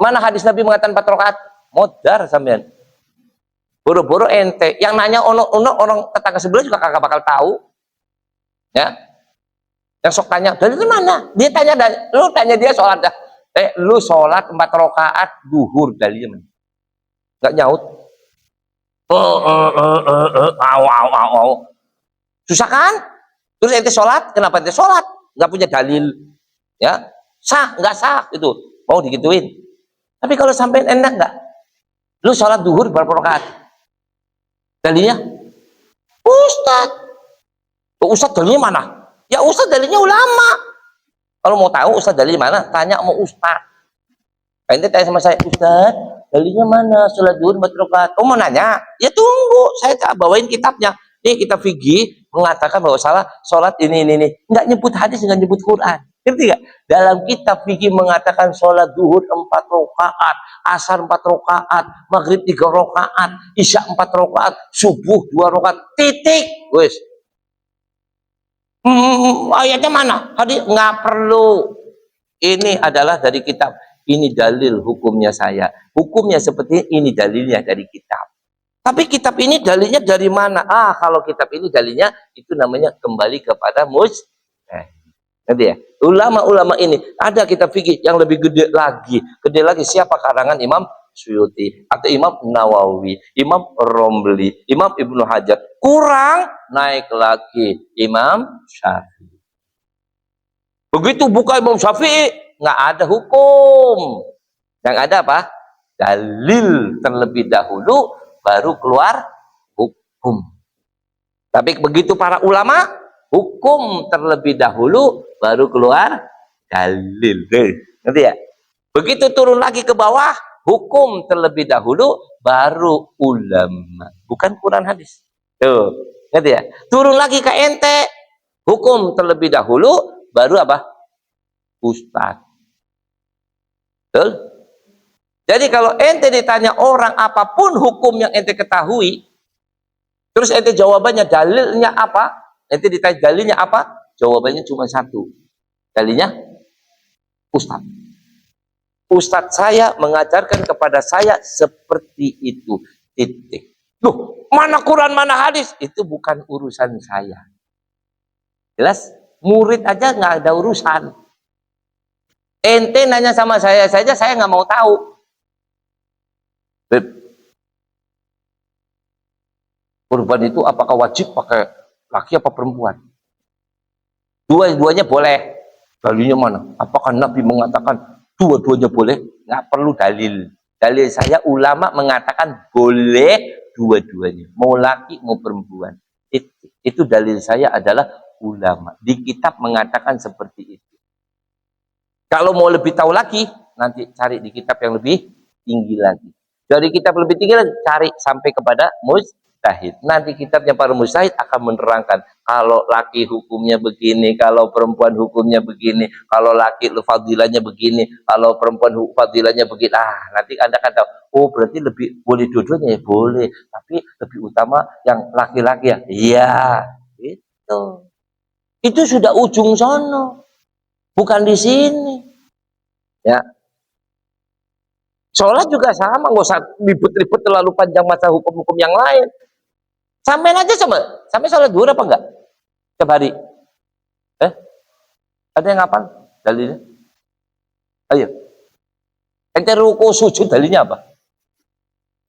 Mana hadis Nabi mengatakan 4 rakaat? Modar sampean. Boro-boro ente yang nanya orang tetangga sebelah juga kagak bakal tahu. Ya, yang sok tanya dari mana? Dia tanya, lu tanya dia sholat dah. Lu sholat 4 rakaat duhur dalilnya mana? Nggak nyaut. Susah kan? Terus ente sholat, kenapa ente sholat? Nggak punya dalil, ya sah nggak sah itu mau digituin. Tapi kalau sampai enak nggak? Lu sholat duhur berapa rakaat? Dalilnya? Ustadz dalilnya mana? Ya Ustadz dalilnya ulama. Kalau mau tahu Ustadz dalilnya mana, tanya sama Ustadz. Ente tanya sama saya, Ustadz dalilnya mana? Sholat duhur 4 rakaat. Oh mau nanya? Ya tunggu, saya bawain kitabnya. Nih kitab fikih mengatakan bahwa salah sholat ini. Nggak nyebut hadis, nggak nyebut Quran. Ngerti nggak? Dalam kitab fikih mengatakan sholat duhur 4 rakaat, asar 4 rakaat, maghrib 3 rakaat, isya 4 rakaat, subuh 2 rakaat. Titik. Wes. Ayatnya mana? Hadis nggak perlu. Ini adalah dari kitab. Ini dalil hukumnya saya. Hukumnya seperti ini dalilnya dari kitab. Tapi kitab ini dalilnya dari mana? Kalau kitab ini dalilnya itu namanya kembali kepada nanti ya. Ulama-ulama ini ada kitab fikih yang lebih gede lagi. Gede lagi siapa? Karangan Imam Suyuti atau Imam Nawawi, Imam Romli, Imam Ibnu Hajar. Kurang naik lagi Imam Syafi'i. Begitu buka Imam Syafi'i nggak ada hukum. Yang ada apa? Dalil terlebih dahulu baru keluar hukum. Tapi begitu para ulama, hukum terlebih dahulu baru keluar dalil. Ngerti ya? Begitu turun lagi ke bawah, hukum terlebih dahulu baru ulama. Bukan Quran hadis. Tuh, ngerti ya? Turun lagi ke ente, hukum terlebih dahulu baru apa? Ustadz. Betul? Jadi kalau ente ditanya orang apapun hukum yang ente ketahui, terus ente jawabannya dalilnya apa? Ente ditanya dalilnya apa? Jawabannya cuma satu. Dalilnya Ustadz. Ustadz saya mengajarkan kepada saya seperti itu. Titik. Loh, mana Quran, mana hadis? Itu bukan urusan saya. Jelas? Murid aja nggak ada urusan. Ente nanya sama saya saja, saya nggak mau tahu. Kurban itu apakah wajib pakai laki apa perempuan? Dua-duanya boleh. Dalilnya mana? Apakah Nabi mengatakan dua-duanya boleh? Nggak perlu dalil. Dalil saya ulama mengatakan boleh dua-duanya. Mau laki mau perempuan. Itu dalil saya adalah ulama. Di kitab mengatakan seperti itu. Kalau mau lebih tahu lagi, nanti cari di kitab yang lebih tinggi lagi. Dari kitab lebih tinggi lagi, cari sampai kepada mujtahid. Nanti kitabnya para mujtahid akan menerangkan kalau laki hukumnya begini, kalau perempuan hukumnya begini, kalau laki fadilahnya begini, kalau perempuan fadilahnya begini. Nanti Anda kata, oh berarti lebih boleh dua-duanya ya? Boleh, tapi lebih utama yang laki-laki ya? Iya, itu. Itu sudah ujung sono. Bukan di sini. Ya. Sholat juga sama, nggak usah ribet-ribet terlalu panjang masa hukum-hukum yang lain. Sampein aja coba, sampai sholat duhur apa enggak? Setiap hari. Ada yang ngapal dalilnya? Ayo. Ente ruku sujud dalilnya apa?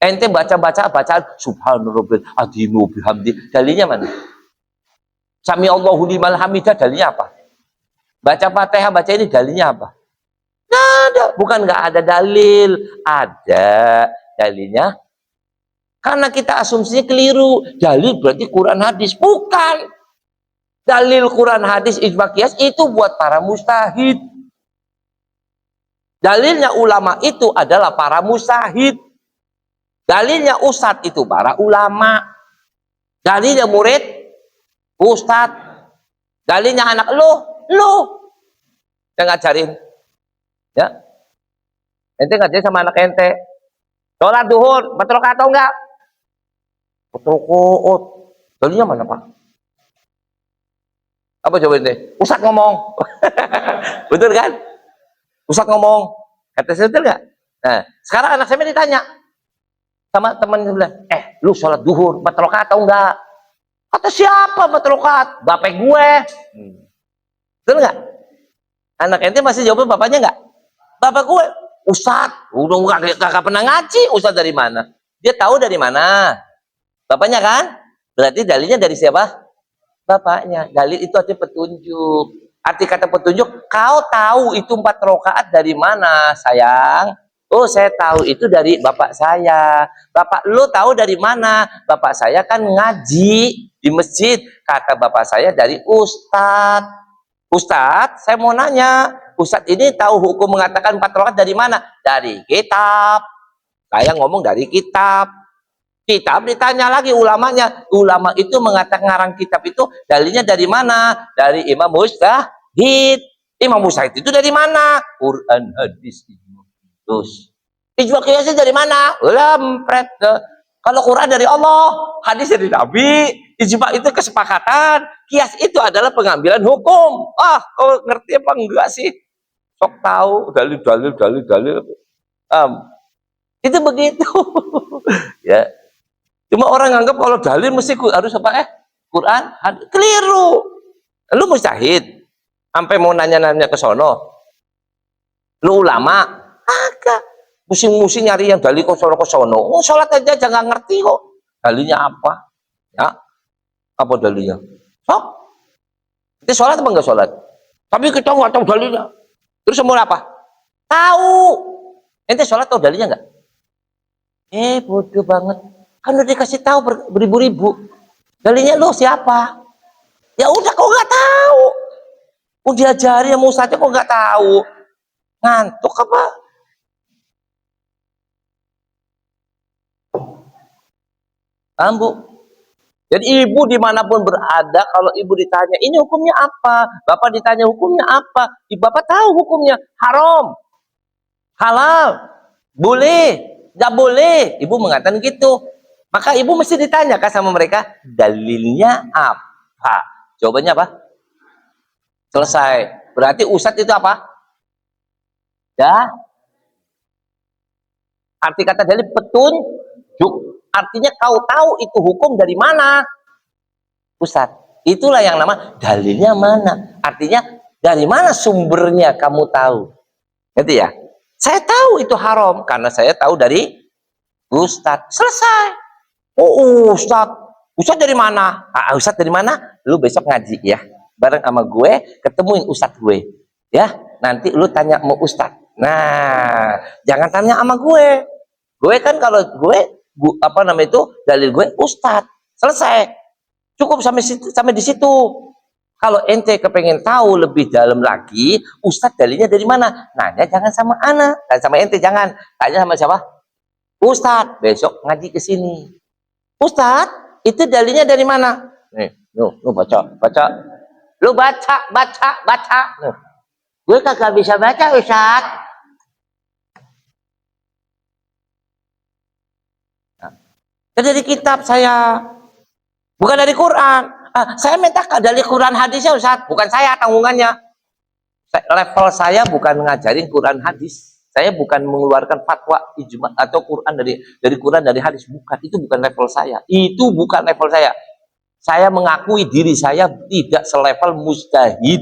Ente baca bacaan subhanallah azim bihamdi, dalilnya mana? Sami Allahu liman hamidah dalilnya apa? Baca Fatihah, baca ini dalilnya apa? Nggak ada. Bukan nggak ada dalil, ada dalilnya. Karena kita asumsinya keliru. Dalil berarti Quran hadis. Bukan. Dalil Quran hadis ijma qiyas itu buat para mujtahid. Dalilnya ulama itu adalah para mujtahid. Dalilnya ustadz itu para ulama. Dalilnya murid ustadz. Dalilnya anak lu yang ngajarin. Ya. Ente ngajarin sama anak ente. Sholat duhur, 4 rakaat atau enggak? 4 rakaat. Dalilnya mana, Pak? Apa coba ini? Ustadz ngomong. Betul kan? Ustadz ngomong. Kata saya betul nggak? Nah, sekarang anak saya ditanya sama teman sebelah, lu sholat duhur 4 rakaat atau enggak? Kata siapa 4 rakaat? Bapak gue. Betul nggak? Anak ente masih jawab bapaknya nggak? Bapak gue. Ustadz. Udah nggak pernah ngaji. Ustadz dari mana? Dia tahu dari mana? Bapaknya kan? Berarti dalilnya dari siapa? Bapaknya. Dalil itu artinya petunjuk. Arti kata petunjuk, kau tahu itu 4 rakaat dari mana, sayang? Oh, saya tahu itu dari bapak saya. Bapak lu tahu dari mana? Bapak saya kan ngaji di masjid. Kata bapak saya dari ustadz. Ustadz, saya mau nanya. Ustadz ini tahu hukum mengatakan 4 rakaat dari mana? Dari kitab. Saya ngomong dari kitab. Kitab ditanya lagi ulamanya. Ulama itu mengatakan ngarang kitab itu dalilnya dari mana? Dari Imam Mujtahid. Imam Mujtahid itu dari mana? Quran, hadis, ijma. Terus ijma qiyasnya dari mana? Lampret. Kalau Quran dari Allah, hadis dari Nabi, ijma itu kesepakatan, qiyas itu adalah pengambilan hukum. Kau ngerti apa enggak sih? Sok tahu dalil. Itu begitu. Ya. Cuma orang anggap kalau dalil mesti harus apa? Quran, hadis. Keliru. Lu mujtahid. Sampai mau nanya-nanya ke sono. Lu ulama, agak. Pusing-pusing nyari yang dalil ke sono. Oh, sholat aja jangan ngerti kok. Dalilnya apa? Ya. Apa dalilnya? Sok. Itu sholat apa enggak sholat? Tapi kita nggak tahu dalilnya. Terus mau apa? Tahu. Ente sholat tahu dalilnya enggak? Bodoh banget. Kan udah dikasih tahu beribu-ribu. Dalilnya lu siapa? Ya udah kok nggak tahu. Mau diajari yang mau saja kok nggak tahu. Ngantuk apa? Bu. Jadi ibu dimanapun berada, kalau ibu ditanya ini hukumnya apa, bapak ditanya hukumnya apa, bapak tahu hukumnya haram, halal, boleh, nggak boleh. Ibu mengatakan gitu. Maka ibu mesti ditanyakan sama mereka, dalilnya apa? Jawabannya apa? Selesai. Berarti ustadz itu apa? Ya. Arti kata dalil petunjuk. Artinya kau tahu itu hukum dari mana? Ustadz. Itulah yang nama dalilnya mana? Artinya dari mana sumbernya kamu tahu? Gitu ya? Saya tahu itu haram karena saya tahu dari ustadz. Selesai. Oh, Ustadz dari mana? Ustadz dari mana? Lu besok ngaji ya, bareng sama gue, ketemuin Ustadz gue, ya. Nanti lu tanya mau Ustadz. Nah, jangan tanya sama gue. Gue kan kalau gue apa namanya itu dalil gue Ustadz. Selesai. Cukup sampai di situ. Kalau ente kepengen tahu lebih dalam lagi, Ustadz dalilnya dari mana? Nanya jangan sama anak, dan sama ente jangan. Tanya sama siapa? Ustadz. Besok ngaji ke sini. Ustadz, itu dalilnya dari mana? Nih, lu baca. Lu baca. Gue kagak bisa baca, Ustadz. Nah, dari kitab saya, bukan dari Quran. Saya minta dari Quran hadisnya, Ustadz. Bukan saya tanggungannya. Level saya bukan ngajarin Quran hadis. Saya bukan mengeluarkan fatwa ijma atau Quran dari Quran dari hadis, bukan. Itu bukan level saya. Itu bukan level saya. Saya mengakui diri saya tidak selevel mujtahid.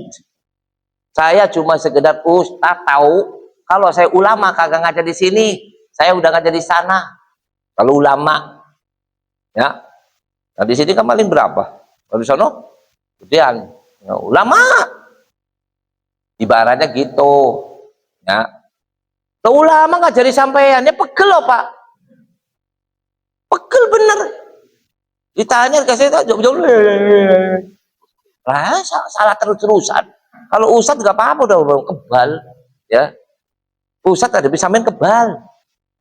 Saya cuma sekedar ustaz tahu. Kalau saya ulama kagak ngajar di sini, saya udah ngajar di sana. Kalau ulama, ya. Nah di sini kan paling berapa? Kalau di sana Kemudian ya, ulama ibaratnya gitu ya. Tuh ulama ngajari sampean ya pegel loh Pak, pegel bener. Ditanya kasih tahu jauh lah salah terus-terusan. Kalau ustad nggak apa-apa udah kebal ya. Ustad ada bisa main kebal.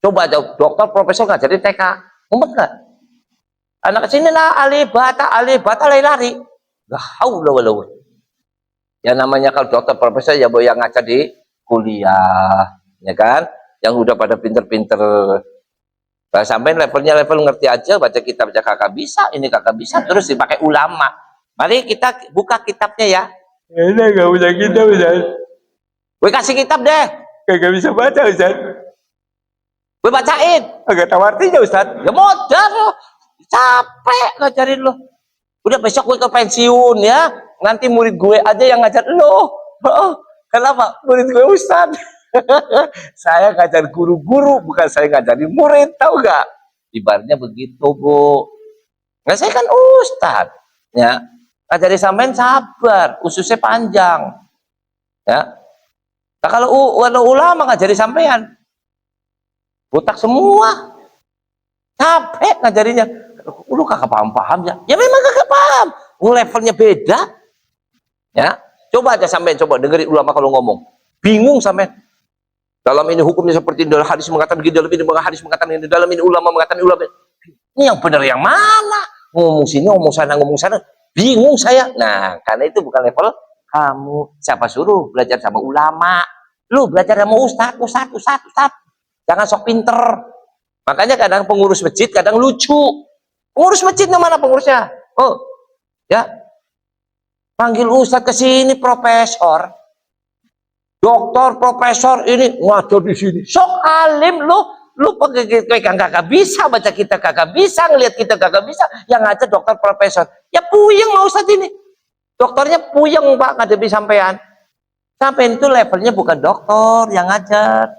Coba aja dokter profesor ngajarin TK, ngumpet nggak? Anak kesini lah alibata lari-lari. Gak haula wala quwwata. Ya namanya kalau dokter profesor ya yang ngajar di kuliah, ya kan? Yang udah pada pinter-pinter. Nah, sampai level ngerti aja, baca kitab aja kakak bisa, ini kakak bisa, terus dipakai ulama. Mari kita buka kitabnya ya. Ini gak usah kitab, Ustaz. Gue kasih kitab deh. Gak bisa baca, Ustaz. Gue bacain. Agak tahu artinya, Ustaz. Ya modal loh. Capek ngajarin lo. Udah besok gue ke pensiun ya. Nanti murid gue aja yang ngajar lo. Oh, kenapa? Murid gue Ustaz. Saya ngajar guru-guru, bukan saya ngajarin murid, tahu gak? Ibaratnya begitu, Bu. Nah, saya kan Ustaz. Ya. Ngajari sampean sabar, ususnya panjang. Ya. Nah, kalau ulama ngajari sampean botak semua. Capek ngajarinya. Lu kagak paham-paham ya? Ya memang kagak paham. Levelnya beda. Ya. Coba aja sampean coba dengerin ulama kalau ngomong. Bingung sampean. Dalam ini hukumnya seperti dalam hadis mengatakan begini, dalam ini hadis mengatakan ini, dalam ini ulama mengatakan ulama. Ini yang benar yang mana? Ngomong sini, ngomong sana. Bingung saya. Nah, karena itu bukan level kamu. Siapa suruh belajar sama ulama? Lu belajar sama ustad. Jangan sok pinter. Makanya kadang pengurus masjid kadang lucu. Pengurus masjidnya mana pengurusnya? Oh, ya. Panggil ustad ke sini profesor. Doktor, profesor ini ngajar di sini. Sok alim lu pegang kagak bisa baca kita kagak bisa ngelihat kita kagak bisa. Yang ngajar dokter, profesor. Ya puyeng mau Ustaz ini. Dokternya puyeng Pak ngadepi sampean. Sampean itu levelnya bukan dokter yang ngajar,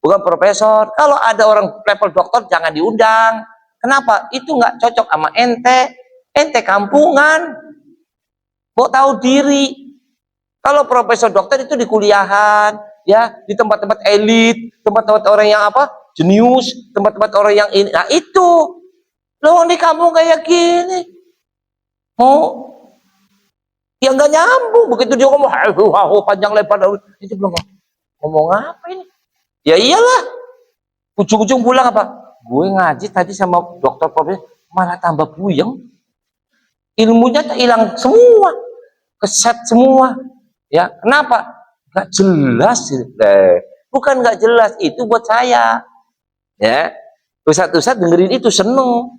bukan profesor. Kalau ada orang level dokter jangan diundang. Kenapa? Itu nggak cocok sama ente. Ente kampungan. Mau tahu diri. Kalau profesor dokter itu di kuliahan, ya di tempat-tempat elit, tempat-tempat orang yang apa, jenius, tempat-tempat orang yang ini. Nah itu, lo di kampung kayak gini, mau yang nggak nyambung. Begitu dia ngomong, panjang lebar, itu belum ngomong apa ini? Ya iyalah, ujung-ujung pulang apa? Gue ngaji tadi sama dokter profesor, malah tambah puyeng, ilmunya hilang semua, keset semua. Ya, kenapa? Gak jelas. Bukan gak jelas, itu buat saya. Ya, Ustadz dengerin itu seneng.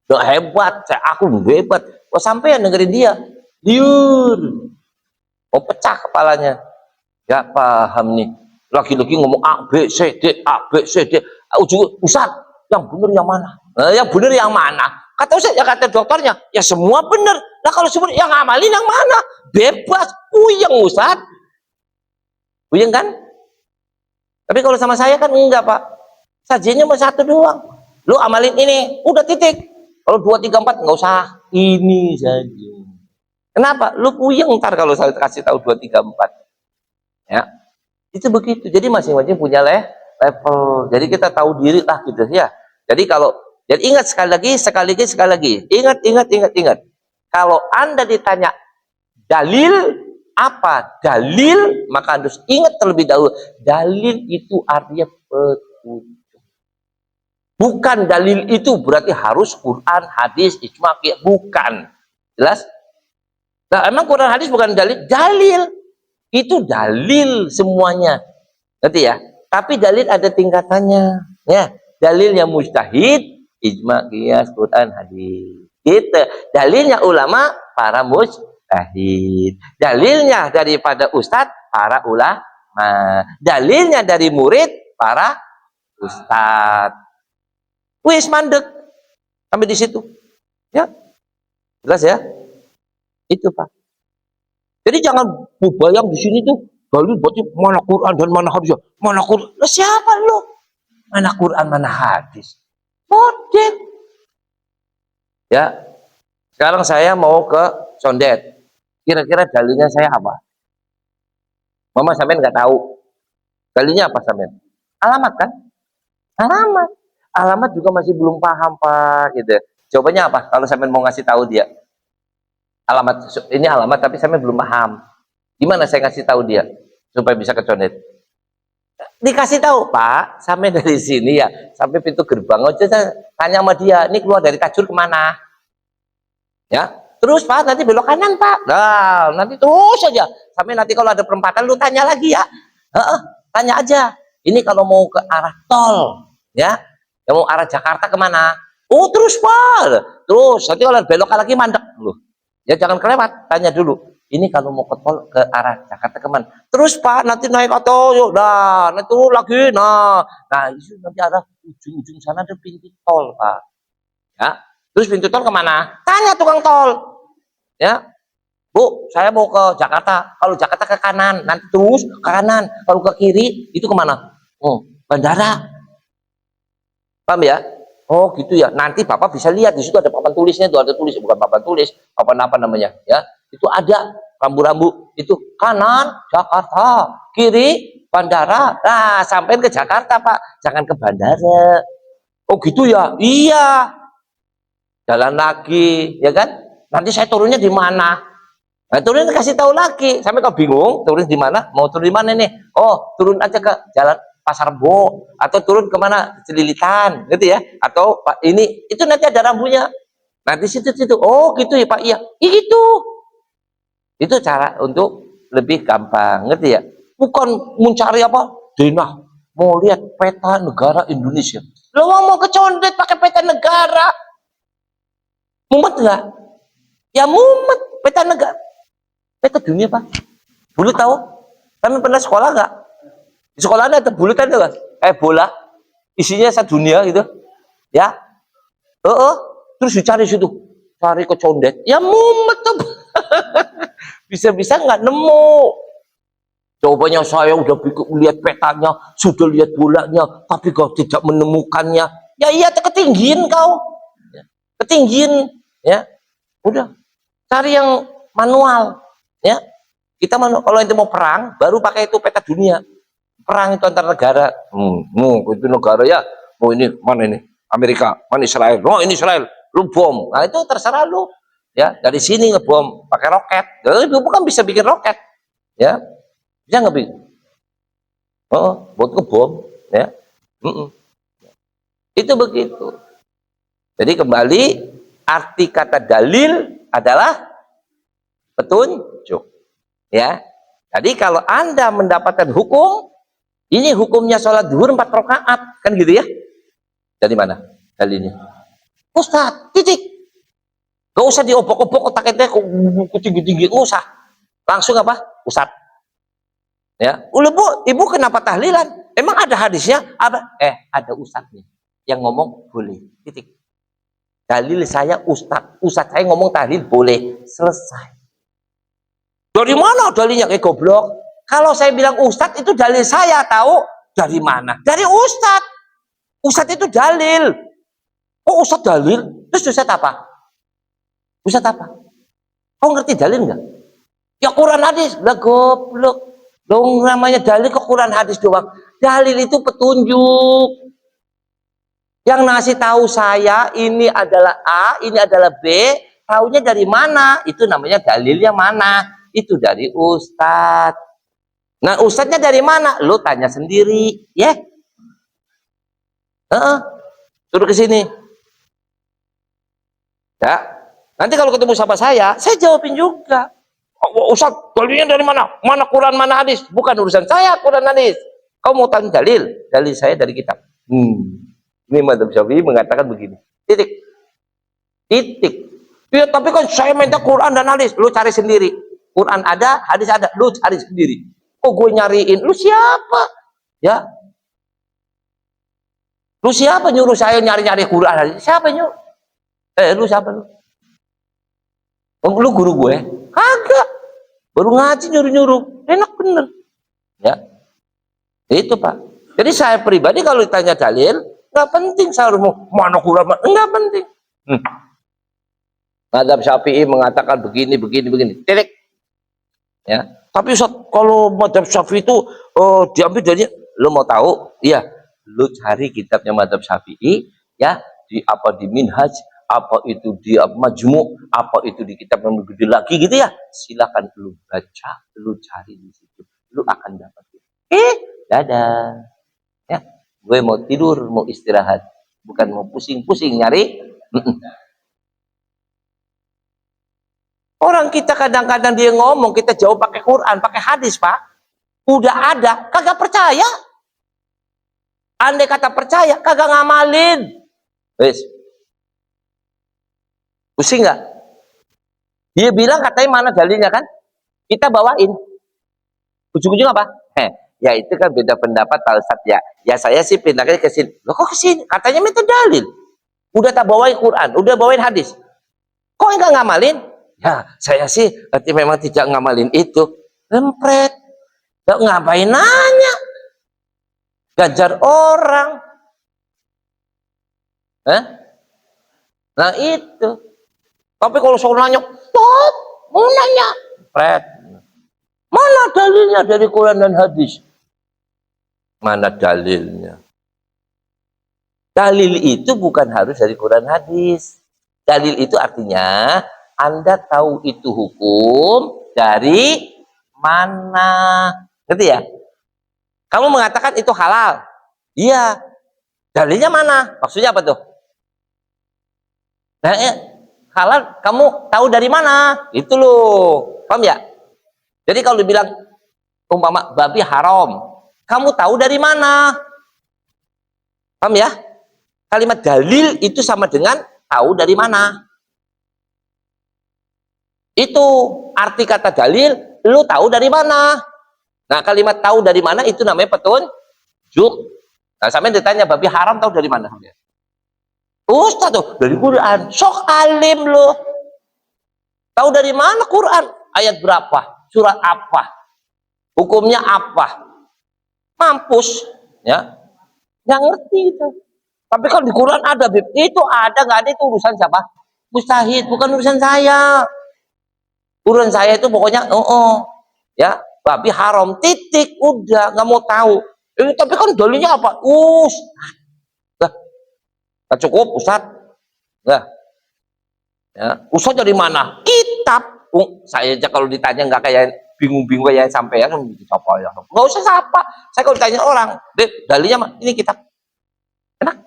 Udah hebat, aku hebat. Oh sampai dengerin dia, liur. Oh pecah kepalanya. Gak paham nih. Lagi-lagi ngomong A, B, C, D. Ujung Ustadz, yang bener yang mana? Yang bener yang mana? Kata Ustadz, ya kata dokternya, ya semua bener. Nah kalau semua yang ngamalin yang mana? Bebas, puyeng Ustaz. Puyeng kan? Tapi kalau sama saya kan enggak Pak. Sajiannya cuma satu doang. Lu amalin ini, udah titik. Kalau 2, 3, 4 enggak usah. Ini saja. Kenapa? Lu puyeng ntar kalau saya kasih tahu 2, 3, 4. Ya. Itu begitu. Jadi masing-masing punya level. Jadi kita tahu diri lah gitu ya. Jadi ingat sekali lagi. Ingat. Kalau Anda ditanya dalil apa? Dalil, maka harus ingat terlebih dahulu. Dalil itu artinya petunjuk. Bukan dalil itu berarti harus Quran, hadis, ijma, bukan. Jelas? Nah, emang Quran, hadis bukan dalil. Dalil itu dalil semuanya. Ngerti ya? Tapi dalil ada tingkatannya. Ya, dalilnya mujtahid, ijma, qiyas, Quran, hadis. Gitu. Dalilnya ulama, para mujtahid. Dalilnya daripada ustadz, para ulama. Dalilnya dari murid, para ustadz. Wis mandek. Sampai di situ. Ya. Jelas ya? Itu Pak. Jadi jangan bayang di sini tuh dalil berarti mana Quran dan mana hadis. Mana Quran? Lah siapa lu? Mana Quran, mana hadis? Model. Ya. Sekarang saya mau ke Condet. Kira-kira dalilnya saya apa? Mama sampean nggak tahu. Dalilnya apa sampean? Alamat kan? Alamat. Alamat juga masih belum paham Pak, gitu. Jawabannya apa? Kalau sampean mau ngasih tahu dia, alamat ini alamat tapi sampean belum paham. Gimana saya ngasih tahu dia supaya bisa kecondet? Dikasih tahu Pak, sampai dari sini ya, sampai pintu gerbang aja saya tanya sama dia, ini keluar dari Tajur kemana? Ya, terus Pak nanti belok kanan Pak. Nah, nanti terus aja sampai nanti kalau ada perempatan lu tanya lagi ya. Tanya aja. Ini kalau mau ke arah tol, ya, yang mau arah Jakarta kemana? Oh terus Pak, terus nanti kalau belok lagi mandek lu. Ya jangan kelewat, tanya dulu. Ini kalau mau ke tol ke arah Jakarta kemana? Terus Pak nanti naik auto, yuk, nah, nanti turun lagi, nah itu nanti ada ujung-ujung sana ada pintu tol Pak. Ya, terus pintu tol kemana? Tanya tukang tol. Ya, Bu, saya mau ke Jakarta. Kalau Jakarta ke kanan, nanti terus ke kanan. Kalau ke kiri, itu kemana? Oh, bandara. Paham ya? Oh, gitu ya. Nanti Bapak bisa lihat di situ ada papan tulisnya, itu ada tulis, bukan papan tulis, papan apa namanya? Ya, itu ada rambu-rambu. Itu kanan Jakarta, kiri bandara. Nah, sampai ke Jakarta Pak, jangan ke bandara. Oh, gitu ya? Iya. Jalan lagi, ya kan? Nanti saya turunnya di mana? Nah, turun kasih tahu lagi. Sampai kau bingung, turun di mana? Mau turun di mana nih? Oh, turun aja ke jalan Pasar Rebo atau turun kemana? Celilitan, gitu ya? Atau Pak ini, itu nanti ada rambunya. Nanti situ-situ. Oh, gitu ya Pak? Iya, itu. Itu cara untuk lebih gampang, ngerti ya? Bukan mencari apa? Denah, mau lihat peta negara Indonesia. Lo mau kecondet pakai peta negara? Mumet nggak? Ya mumet. Peta negara, peta dunia Pak. Bulut tahu? Kami pernah sekolah nggak? Di sekolah ada bulut ada nggak? Kayak bola, isinya satu dunia gitu. Ya, terus dicari situ, cari kecondet. Ya mumet tuh. Bisa-bisa nggak nemu. Jawabannya saya udah lihat petanya, sudah lihat bolanya, tapi kau tidak menemukannya. Ya iya, ketinggian kau, ketinggian, ya. Udah, cari yang manual, ya. Kita kalau itu mau perang, baru pakai itu peta dunia. Perang itu antar negara. Itu negara ya. Oh ini mana ini? Amerika, mana Israel? Oh ini Israel. Lu bom. Nah itu terserah lu. Ya dari sini ngebom pakai roket. Lu bukan bisa bikin roket, ya. Bisa nggak bikin? Oh, buat ngebom, ya. Itu begitu. Jadi kembali arti kata dalil adalah petunjuk. Ya, jadi kalau Anda mendapatkan hukum, ini hukumnya sholat zuhur 4 rakaat, kan gitu ya? Dari mana dalilnya? Ustaz, titik. Gak usah diobok-obok otak-otak tinggi-tinggi, gak usah. Langsung apa? Ustaz. Ya, Bu, Ibu kenapa tahlilan? Emang ada hadisnya? Apa? Ada ustadznya yang ngomong boleh. Titik. Dalil saya ustadz saya ngomong tahlil boleh. Selesai. Dari mana dalilnya? Goblok. Kalau saya bilang ustadz itu dalil saya, tahu dari mana? Dari ustadz. Ustadz itu dalil. Oh ustadz dalil? Terus ustadz apa? Ustadz apa? Kau ngerti dalil nggak? Ya Quran hadis. Lah goblok. Dong namanya dalil ke Quran hadis doang. Dalil itu petunjuk. Yang ngasih tahu saya ini adalah A, ini adalah B. Taunya dari mana? Itu namanya dalil yang mana? Itu dari ustadz. Nah ustadznya dari mana? Lu tanya sendiri, ya. Suruh ke sini. Ya. Nanti kalau ketemu sama saya jawabin juga. Oh, ustadz, dalilnya dari mana? Mana Quran, mana hadis? Bukan urusan saya Quran hadis. Kau mau tanya dalil? Dalil saya dari kitab. Ini Madzhab Syafi'i mengatakan begini. Titik. Titik. Ya, tapi kan saya minta Quran dan hadis. Lu cari sendiri. Quran ada, hadis ada, lu cari sendiri. Oh gue nyariin, lu siapa? Ya, lu siapa nyuruh saya nyari-nyari Quran hadis? Siapa nyuruh? Lu siapa lu? Lu guru gue? Kagak. Baru ngaji nyuruh-nyuruh. Enak bener. Ya, itu Pak. Jadi saya pribadi kalau ditanya dalil, nggak penting saya harus mau mana Quran, nggak penting. Madzhab Syafi'i mengatakan begini. Titik. Ya. Tapi Ustaz, kalau madzhab Syafi'i itu diambil dari, lo mau tahu? Iya, lo cari kitabnya madzhab Syafi'i ya, di apa di Minhaj, apa itu di Majmu', apa itu di kitab yang lebih gede lagi gitu ya. Silakan lu baca, lu cari di situ. Lu akan dapat. Dadah. Ya, gue mau tidur, mau istirahat, bukan mau pusing-pusing nyari. Orang kita kadang-kadang dia ngomong, kita jawab pakai Quran, pakai hadis, Pak. Udah ada, kagak percaya. Andai kata percaya, kagak ngamalin. Wes. Pusing nggak? Dia bilang katanya mana dalilnya kan? Kita bawain. Ujung-ujung apa? Ya itu kan beda pendapat Pak Ustadz ya. Ya saya sih pindahnya ke sini. Loh kok ke sini? Katanya minta dalil. Udah tak bawain Quran, udah bawain hadis. Kok enggak ngamalin? Ya saya sih berarti memang tidak ngamalin itu. Lempret. Gak ngapain nanya. Gajar orang. Nah itu. Tapi kalau soal nanya, mau nanya. Lempret. Mana dalilnya dari Quran dan hadis? Mana dalilnya? Dalil itu bukan harus dari Quran hadis. Dalil itu artinya Anda tahu itu hukum dari mana. Ngerti ya? Kamu mengatakan itu halal. Iya. Dalilnya mana? Maksudnya apa tuh? Nah, halal kamu tahu dari mana? Itu loh. Paham ya? Jadi kalau dibilang umpama babi haram, kamu tahu dari mana? Paham ya? Kalimat dalil itu sama dengan tahu dari mana. Itu arti kata dalil, lu tahu dari mana. Nah, kalimat tahu dari mana itu namanya petunjuk. Nah, sampai ditanya babi haram tahu dari mana? Ustaz tuh dari Quran. Sok alim lu. Tahu dari mana Quran? Ayat berapa? Surat apa? Hukumnya apa? Mampus, ya. Nggak ngerti itu. Tapi kalau di Quran ada, Bib. Itu ada, nggak ada itu urusan siapa? Mustahid, bukan urusan saya. Urusan saya itu pokoknya, ya, babi haram, titik, udah, nggak mau tahu. Tapi kan dalilnya apa? Nggak cukup, Ustaz. Nggak. Ya. Ustaz dari mana? Kitab. Saya aja kalau ditanya nggak kayak bingung-bingung kayak sampai ya, siapa ya? Nggak usah siapa. Saya kalau ditanya orang, dalilnya mah ini kitab. Enak.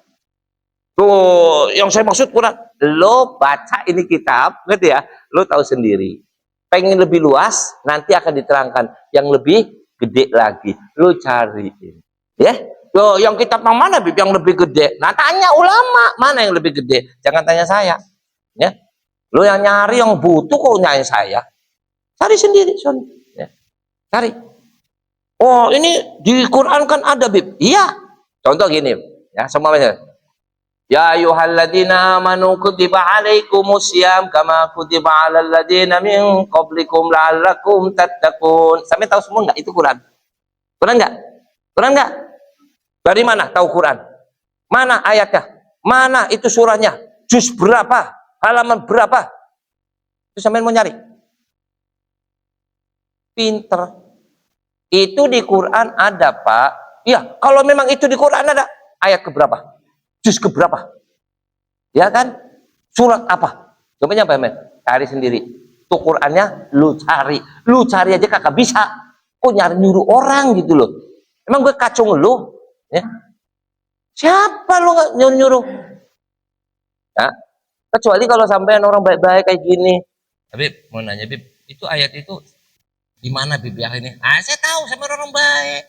Tuh, yang saya maksud Quran, lo baca ini kitab, ngerti ya? Lo tahu sendiri. Pengen lebih luas, nanti akan diterangkan yang lebih gede lagi. Lo cariin, ya? Lo yang kitab yang mana, Bib? Yang lebih gede? Nah, tanya ulama mana yang lebih gede. Jangan tanya saya, ya? Lo yang nyari yang butuh kok nyari saya. Cari sendiri, Son. Ya. Cari. Oh, ini di Quran kan ada, Bib. Iya. Contoh gini, ya, semuanya. Ya ayyuhalladzina amanu kutiba alaikumusiyam kama kutiba alal ladzina min qablikum la'allakum tattaqun. Sampai tahu semua enggak itu Quran? Quran enggak? Quran enggak? Dari mana tahu Quran? Mana ayatnya? Mana itu surahnya? Juz berapa? Halaman berapa? Itu sampai mau nyari. Pinter. Itu di Quran ada, Pak. Iya, kalau memang itu di Quran ada, ayat keberapa? Juz keberapa? Ya kan? Surat apa? Coba apa, men? Cari sendiri. Tuh Qurannya lu cari. Lu cari aja kakak bisa. Kok nyuruh orang gitu loh. Emang gue kacung lu? Ya. Siapa lu nggak nyuruh? Ya. Kecuali kalau sampai orang baik-baik kayak gini. Bib, mau nanya Bib, itu ayat itu gimana Bib ya ini? Saya tahu sama orang baik.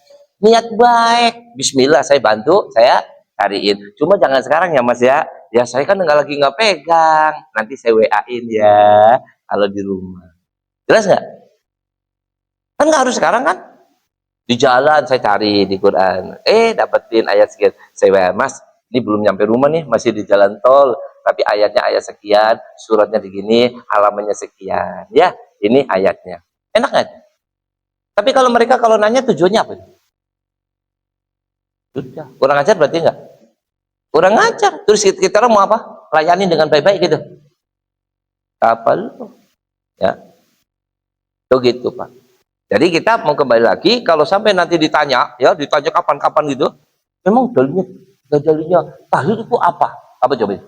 Niat baik. Bismillah, saya bantu, saya cariin. Cuma jangan sekarang ya Mas ya. Ya saya kan nggak pegang. Nanti saya WA-in ya kalau di rumah. Jelas nggak? Kan nggak harus sekarang kan? Di jalan saya cari di Quran. Dapetin ayat sekian. Saya WA, Mas, ini belum nyampe rumah nih, masih di jalan tol. Tapi ayatnya ayat sekian, suratnya begini, halamannya sekian. Ya, ini ayatnya. Enak nggak? Tapi kalau mereka kalau nanya tujuannya apa? Sudah, kurang ajar berarti enggak? Kurang ajar. Terus kita mau apa? Layani dengan baik-baik gitu. Apa lu? Ya. Tuh gitu, Pak. Jadi kita mau kembali lagi, kalau sampai nanti ditanya, ya ditanya kapan-kapan gitu, memang dalilnya tahlil itu apa? Apa jawabannya?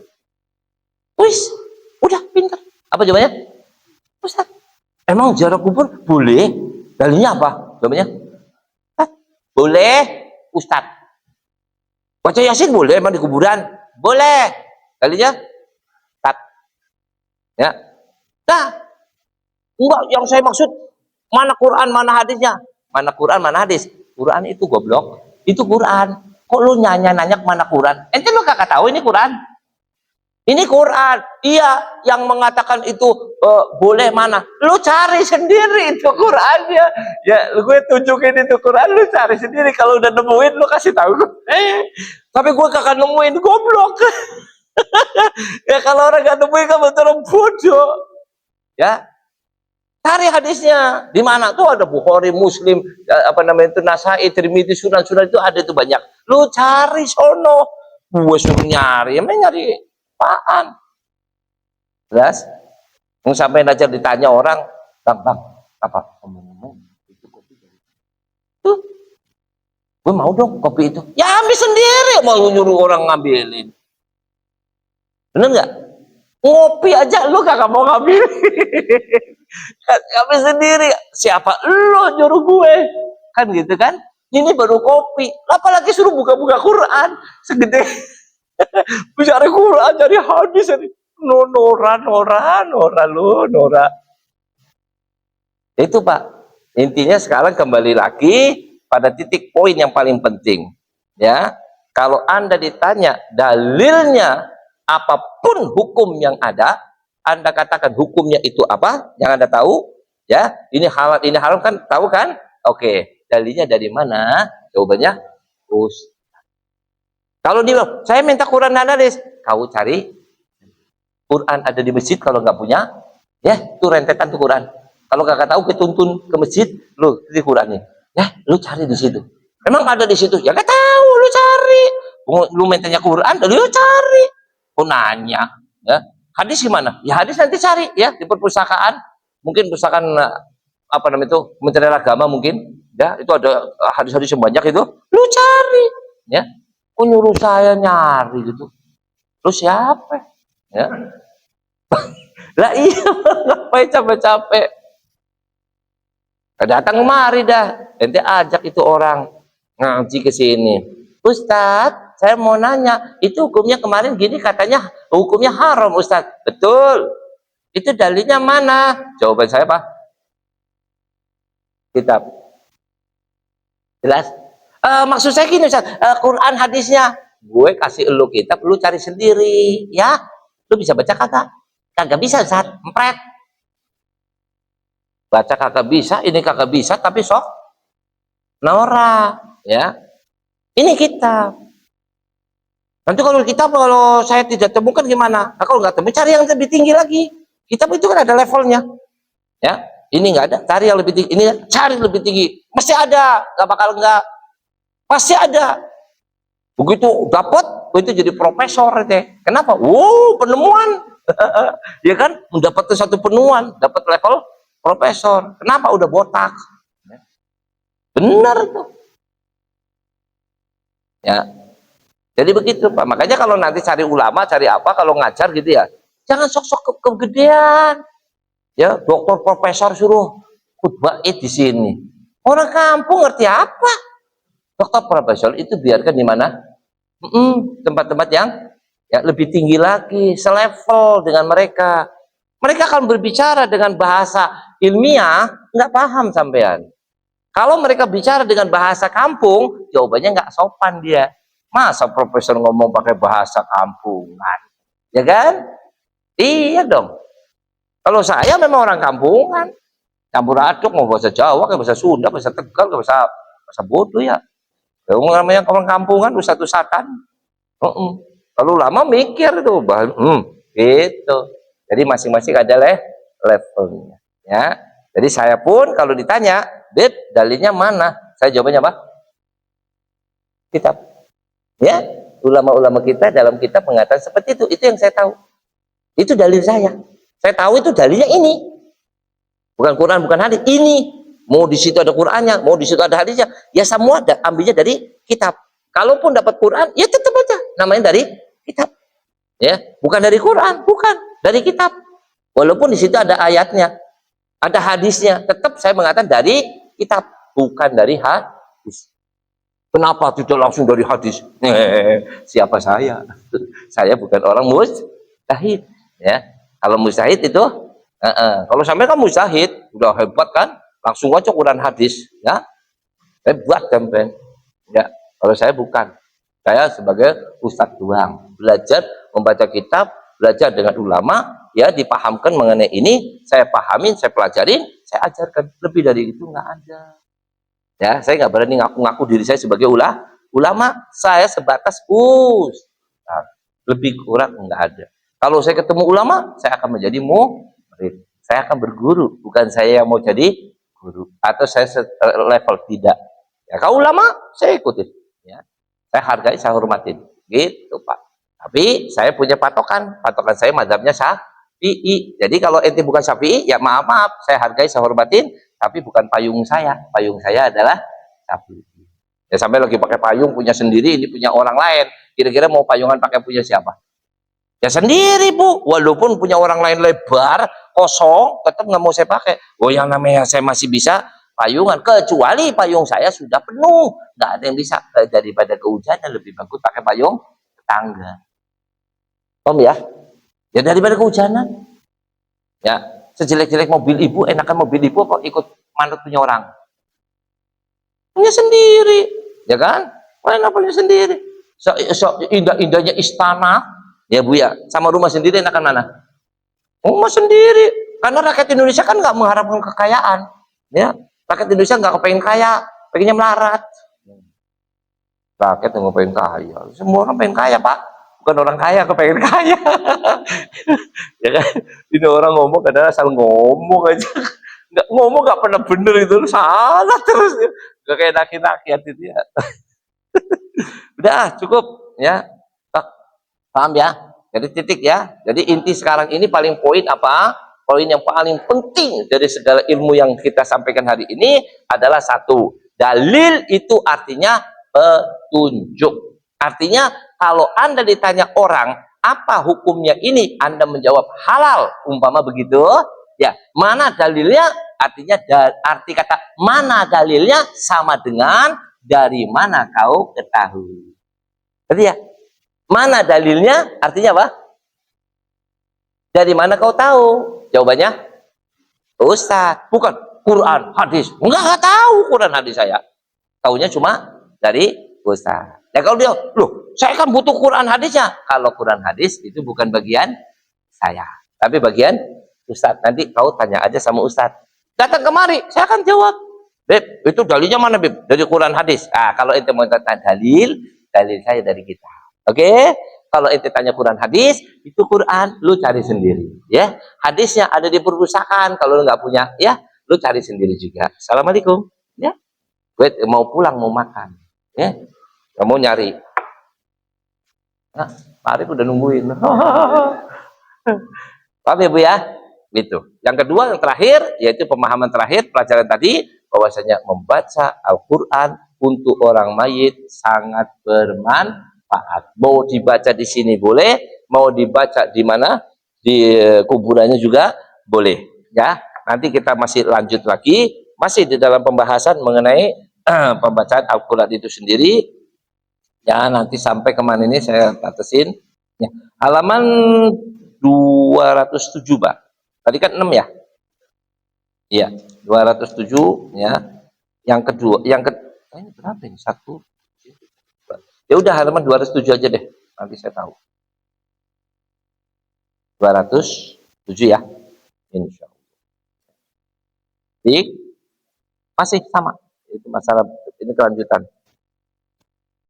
Wis, udah pintar. Apa jawabannya? Ustaz, emang ziarah kubur boleh? Dalilnya apa? Jawabannya? Boleh, Ustaz. Baca Yasin boleh emang di kuburan? Boleh. Dalilnya? Ustaz. Ya. Nah, enggak, yang saya maksud mana Quran, mana hadisnya? Mana Quran, mana hadis? Quran itu goblok. Itu Quran. Kok lu nanya-nanya mana Quran? Ente lu kakak tahu ini Quran? Ini Quran. Iya, yang mengatakan itu boleh mana? Lu cari sendiri itu Qurannya. Ya, gue tunjukin itu Quran, lu cari sendiri. Kalau udah nemuin, lu kasih tahu gue. Tapi gue kakak nemuin, goblok. Ya kalau orang gak nemuin, kan betul bodoh. Ya, cari hadisnya. Di mana tuh ada Bukhari, Muslim, apa namanya itu, Nasai, Tirmidzi, Sunan-Sunan itu ada itu banyak. Lu cari sono. Gue suruh nyari, emang nyari apaan? Jelas? Mau sampai aja ditanya orang, bang, apa? Ngomong-ngomong, itu kopi dari tuh, gue mau dong kopi itu. Ya ambil sendiri, mau nyuruh orang ngambilin. Bener nggak? Ngopi aja lu kagak mau ngambil. Ambil sendiri. Siapa lu nyuruh gue? Kan gitu kan? Ini baru kopi. Apalagi suruh buka-buka Quran segede. Bicara Quran jadi hadis ini. Nora lu. Itu Pak. Intinya sekarang kembali lagi pada titik poin yang paling penting. Ya, kalau Anda ditanya dalilnya apapun hukum yang ada, Anda katakan hukumnya itu apa? Yang Anda tahu, ya, ini halal, ini haram kan, tahu kan? Oke, dalilnya dari mana? Jawabannya terus. Kalau dia, saya minta Quran dan hadis, kau cari Quran ada di masjid. Kalau nggak punya, ya, itu rentetan tuh Quran. Kalau kakak tahu ketuntun ke masjid, lu di Qurannya, ya, lu cari di situ. Emang ada di situ? Ya nggak tahu, lu cari. Lu mintanya Quran, lu cari. Lu nanya, ya. Hadis gimana? Ya hadis nanti cari, ya, di perpustakaan. Mungkin perpustakaan apa namanya itu, Kementerian Agama mungkin, ya, itu ada hadis-hadis yang banyak itu. Lu cari, ya. Kok nyuruh saya nyari gitu? Lu siapa? Ya. Lah iya, ngapain capek-capek? Datang kemari dah, ente ajak itu orang ngaji ke sini. Ustadz, saya mau nanya, itu hukumnya kemarin gini katanya hukumnya haram Ustadz. Betul. Itu dalilnya mana? Jawaban saya Pak, kitab. Jelas? Maksud saya gini Ustadz, Quran hadisnya, gue kasih lu kitab, lu cari sendiri, ya. Lu bisa baca kagak? Kagak bisa Ustadz, empret. Baca kagak bisa, ini kagak bisa, tapi sok Nora, ya. Ini kitab. Nanti kalau kitab, kalau saya tidak temukan gimana? Nah, kalau nggak temu, cari yang lebih tinggi lagi. Kitab itu kan ada levelnya, ya. Ini nggak ada, cari yang lebih tinggi. Ini cari lebih tinggi, mesti ada, nggak bakal nggak, pasti ada. Begitu dapat, itu jadi profesor deh. Kenapa? Penemuan, ya kan? Mendapatkan satu penemuan, dapat level profesor. Kenapa? Udah botak. Benar tuh. Ya. Jadi begitu Pak. Makanya kalau nanti cari ulama, cari apa, kalau ngajar gitu ya, jangan sok-sok kegedean. Ya, dokter profesor suruh khutbah di sini. Orang kampung ngerti apa? Dokter profesor itu biarkan di mana? Tempat-tempat yang ya lebih tinggi lagi, selevel dengan mereka. Mereka akan berbicara dengan bahasa ilmiah, nggak paham sampean. Kalau mereka bicara dengan bahasa kampung, jawabannya nggak sopan dia. Masa profesor ngomong pakai bahasa kampungan? Ya kan? Iya dong. Kalau saya memang orang kampungan, campur aduk, mau bahasa Jawa, kayak bahasa Sunda, bahasa Tegal, bahasa bodoh ya. Kalau namanya orang kampungan, usat-usatan. Kalau lama mikir itu, gitu. Jadi masing-masing ada levelnya. Ya. Jadi saya pun kalau ditanya, dalilnya mana? Saya jawabannya apa? Kitab. Ya, ulama-ulama kita dalam kitab mengatakan seperti itu. Itu yang saya tahu. Itu dalil saya. Saya tahu itu dalilnya ini. Bukan Quran, bukan hadis. Ini. Mau di situ ada Qur'annya, mau di situ ada hadisnya, ya semua ambilnya dari kitab. Kalaupun dapat Quran, ya tetap aja namanya dari kitab. Ya, bukan dari Quran, bukan dari kitab. Walaupun di situ ada ayatnya, ada hadisnya, tetap saya mengatakan dari kitab, bukan dari hadis. Kenapa tidak langsung dari hadis? Siapa saya? Saya bukan orang mujtahid. Ya, kalau mujtahid itu, kalau sampai kan mujtahid, udah hebat kan? Langsung aja Quran hadis, ya hebat sampai. Ya, kalau saya bukan. Saya sebagai ustadz doang, belajar membaca kitab, belajar dengan ulama, ya dipahamkan mengenai ini, saya pahamin, saya pelajarin, saya ajarkan. Lebih dari itu nggak ada. Ya, saya nggak berani ngaku-ngaku diri saya sebagai ulama. Saya sebatas ustadz. Lebih kurang nggak ada. Kalau saya ketemu ulama, saya akan menjadi murid. Saya akan berguru, bukan saya yang mau jadi guru atau saya level tidak. Ya, kalau ulama saya ikutin, ya. Saya hargai, saya hormatin, gitu Pak. Tapi saya punya patokan saya mazhabnya Syafi'i. Jadi kalau ente bukan Syafi'i, ya maaf, saya hargai, saya hormatin, tapi bukan payung saya. Payung saya adalah Syafi'i. Ya sampai lagi pakai payung punya sendiri, ini punya orang lain. Kira-kira mau payungan pakai punya siapa? Ya sendiri Bu, walaupun punya orang lain lebar, kosong, tetap nggak mau saya pakai. Oh yang namanya saya masih bisa payungan, kecuali payung saya sudah penuh, nggak ada yang bisa. Daripada kehujanan lebih bagus pakai payung tetangga. Om ya? Ya daripada kehujanan. Ya, sejelek-jelek mobil ibu, enakan mobil ibu kok ikut manut punya orang. Punya sendiri, ya kan? Enak punya sendiri. So indah-indahnya istana, ya Bu ya, sama rumah sendiri enakan mana? Rumah sendiri, karena rakyat Indonesia kan nggak mengharapkan kekayaan, ya. Rakyat Indonesia nggak kepengen kaya, pengennya melarat. Rakyat yang pengen kaya, semua orang pengen kaya Pak, bukan orang kaya kepengen kaya. Ya kan? Ini orang ngomong kadang asal ngomong aja, nggak ngomong nggak pernah bener itu, salah terus, nggak kayak rakyat itu ya. Udah cukup ya. Paham ya? Jadi titik ya. Jadi inti sekarang ini paling poin apa? Poin yang paling penting dari segala ilmu yang kita sampaikan hari ini adalah satu. Dalil itu artinya petunjuk. Artinya kalau Anda ditanya orang, apa hukumnya ini? Anda menjawab halal. Umpama begitu. Ya, mana dalilnya? Artinya arti kata mana dalilnya sama dengan dari mana kau ketahui. Berarti ya? Mana dalilnya? Artinya apa? Dari mana kau tahu? Jawabannya, Ustaz. Bukan Quran, hadis. Enggak tahu Quran hadis saya. Taunya cuma dari Ustaz. Ya kalau dia, loh, saya kan butuh Quran hadisnya. Kalau Quran hadis itu bukan bagian saya, tapi bagian Ustaz. Nanti kau tanya aja sama Ustaz. Datang kemari, saya akan jawab. Beb, itu dalilnya mana, Beb? Dari Quran hadis. Ah, kalau itu mau tanya dalil saya dari kita. Oke, kalau ente tanya Quran hadis, itu Quran lu cari sendiri, ya. Hadisnya ada di perpustakaan, kalau lu nggak punya, ya, lu cari sendiri juga. Assalamualaikum, ya. Gue mau pulang mau makan, ya. Kamu nyari. Nah, Pak Arif udah nungguin. Paham ya Bu ya? Gitu. Yang kedua, yang terakhir, yaitu pemahaman terakhir pelajaran tadi, bahwasanya membaca Al-Quran untuk orang mayit sangat bermanfaat. Mau dibaca di sini boleh, mau dibaca di mana, di kuburannya juga boleh, ya. Nanti kita masih lanjut lagi, masih di dalam pembahasan mengenai pembacaan Al-Quran itu sendiri, ya. Nanti sampai kemana ini saya batasin, ya. Halaman 207 Pak, tadi kan 6 ya, iya 207 ya. Yang kedua, ini berapa ini? Satu. Ya udah halaman 207 aja deh. Nanti saya tahu. 207 ya. Insya Allah. Masih sama. Itu masalah, ini kelanjutan.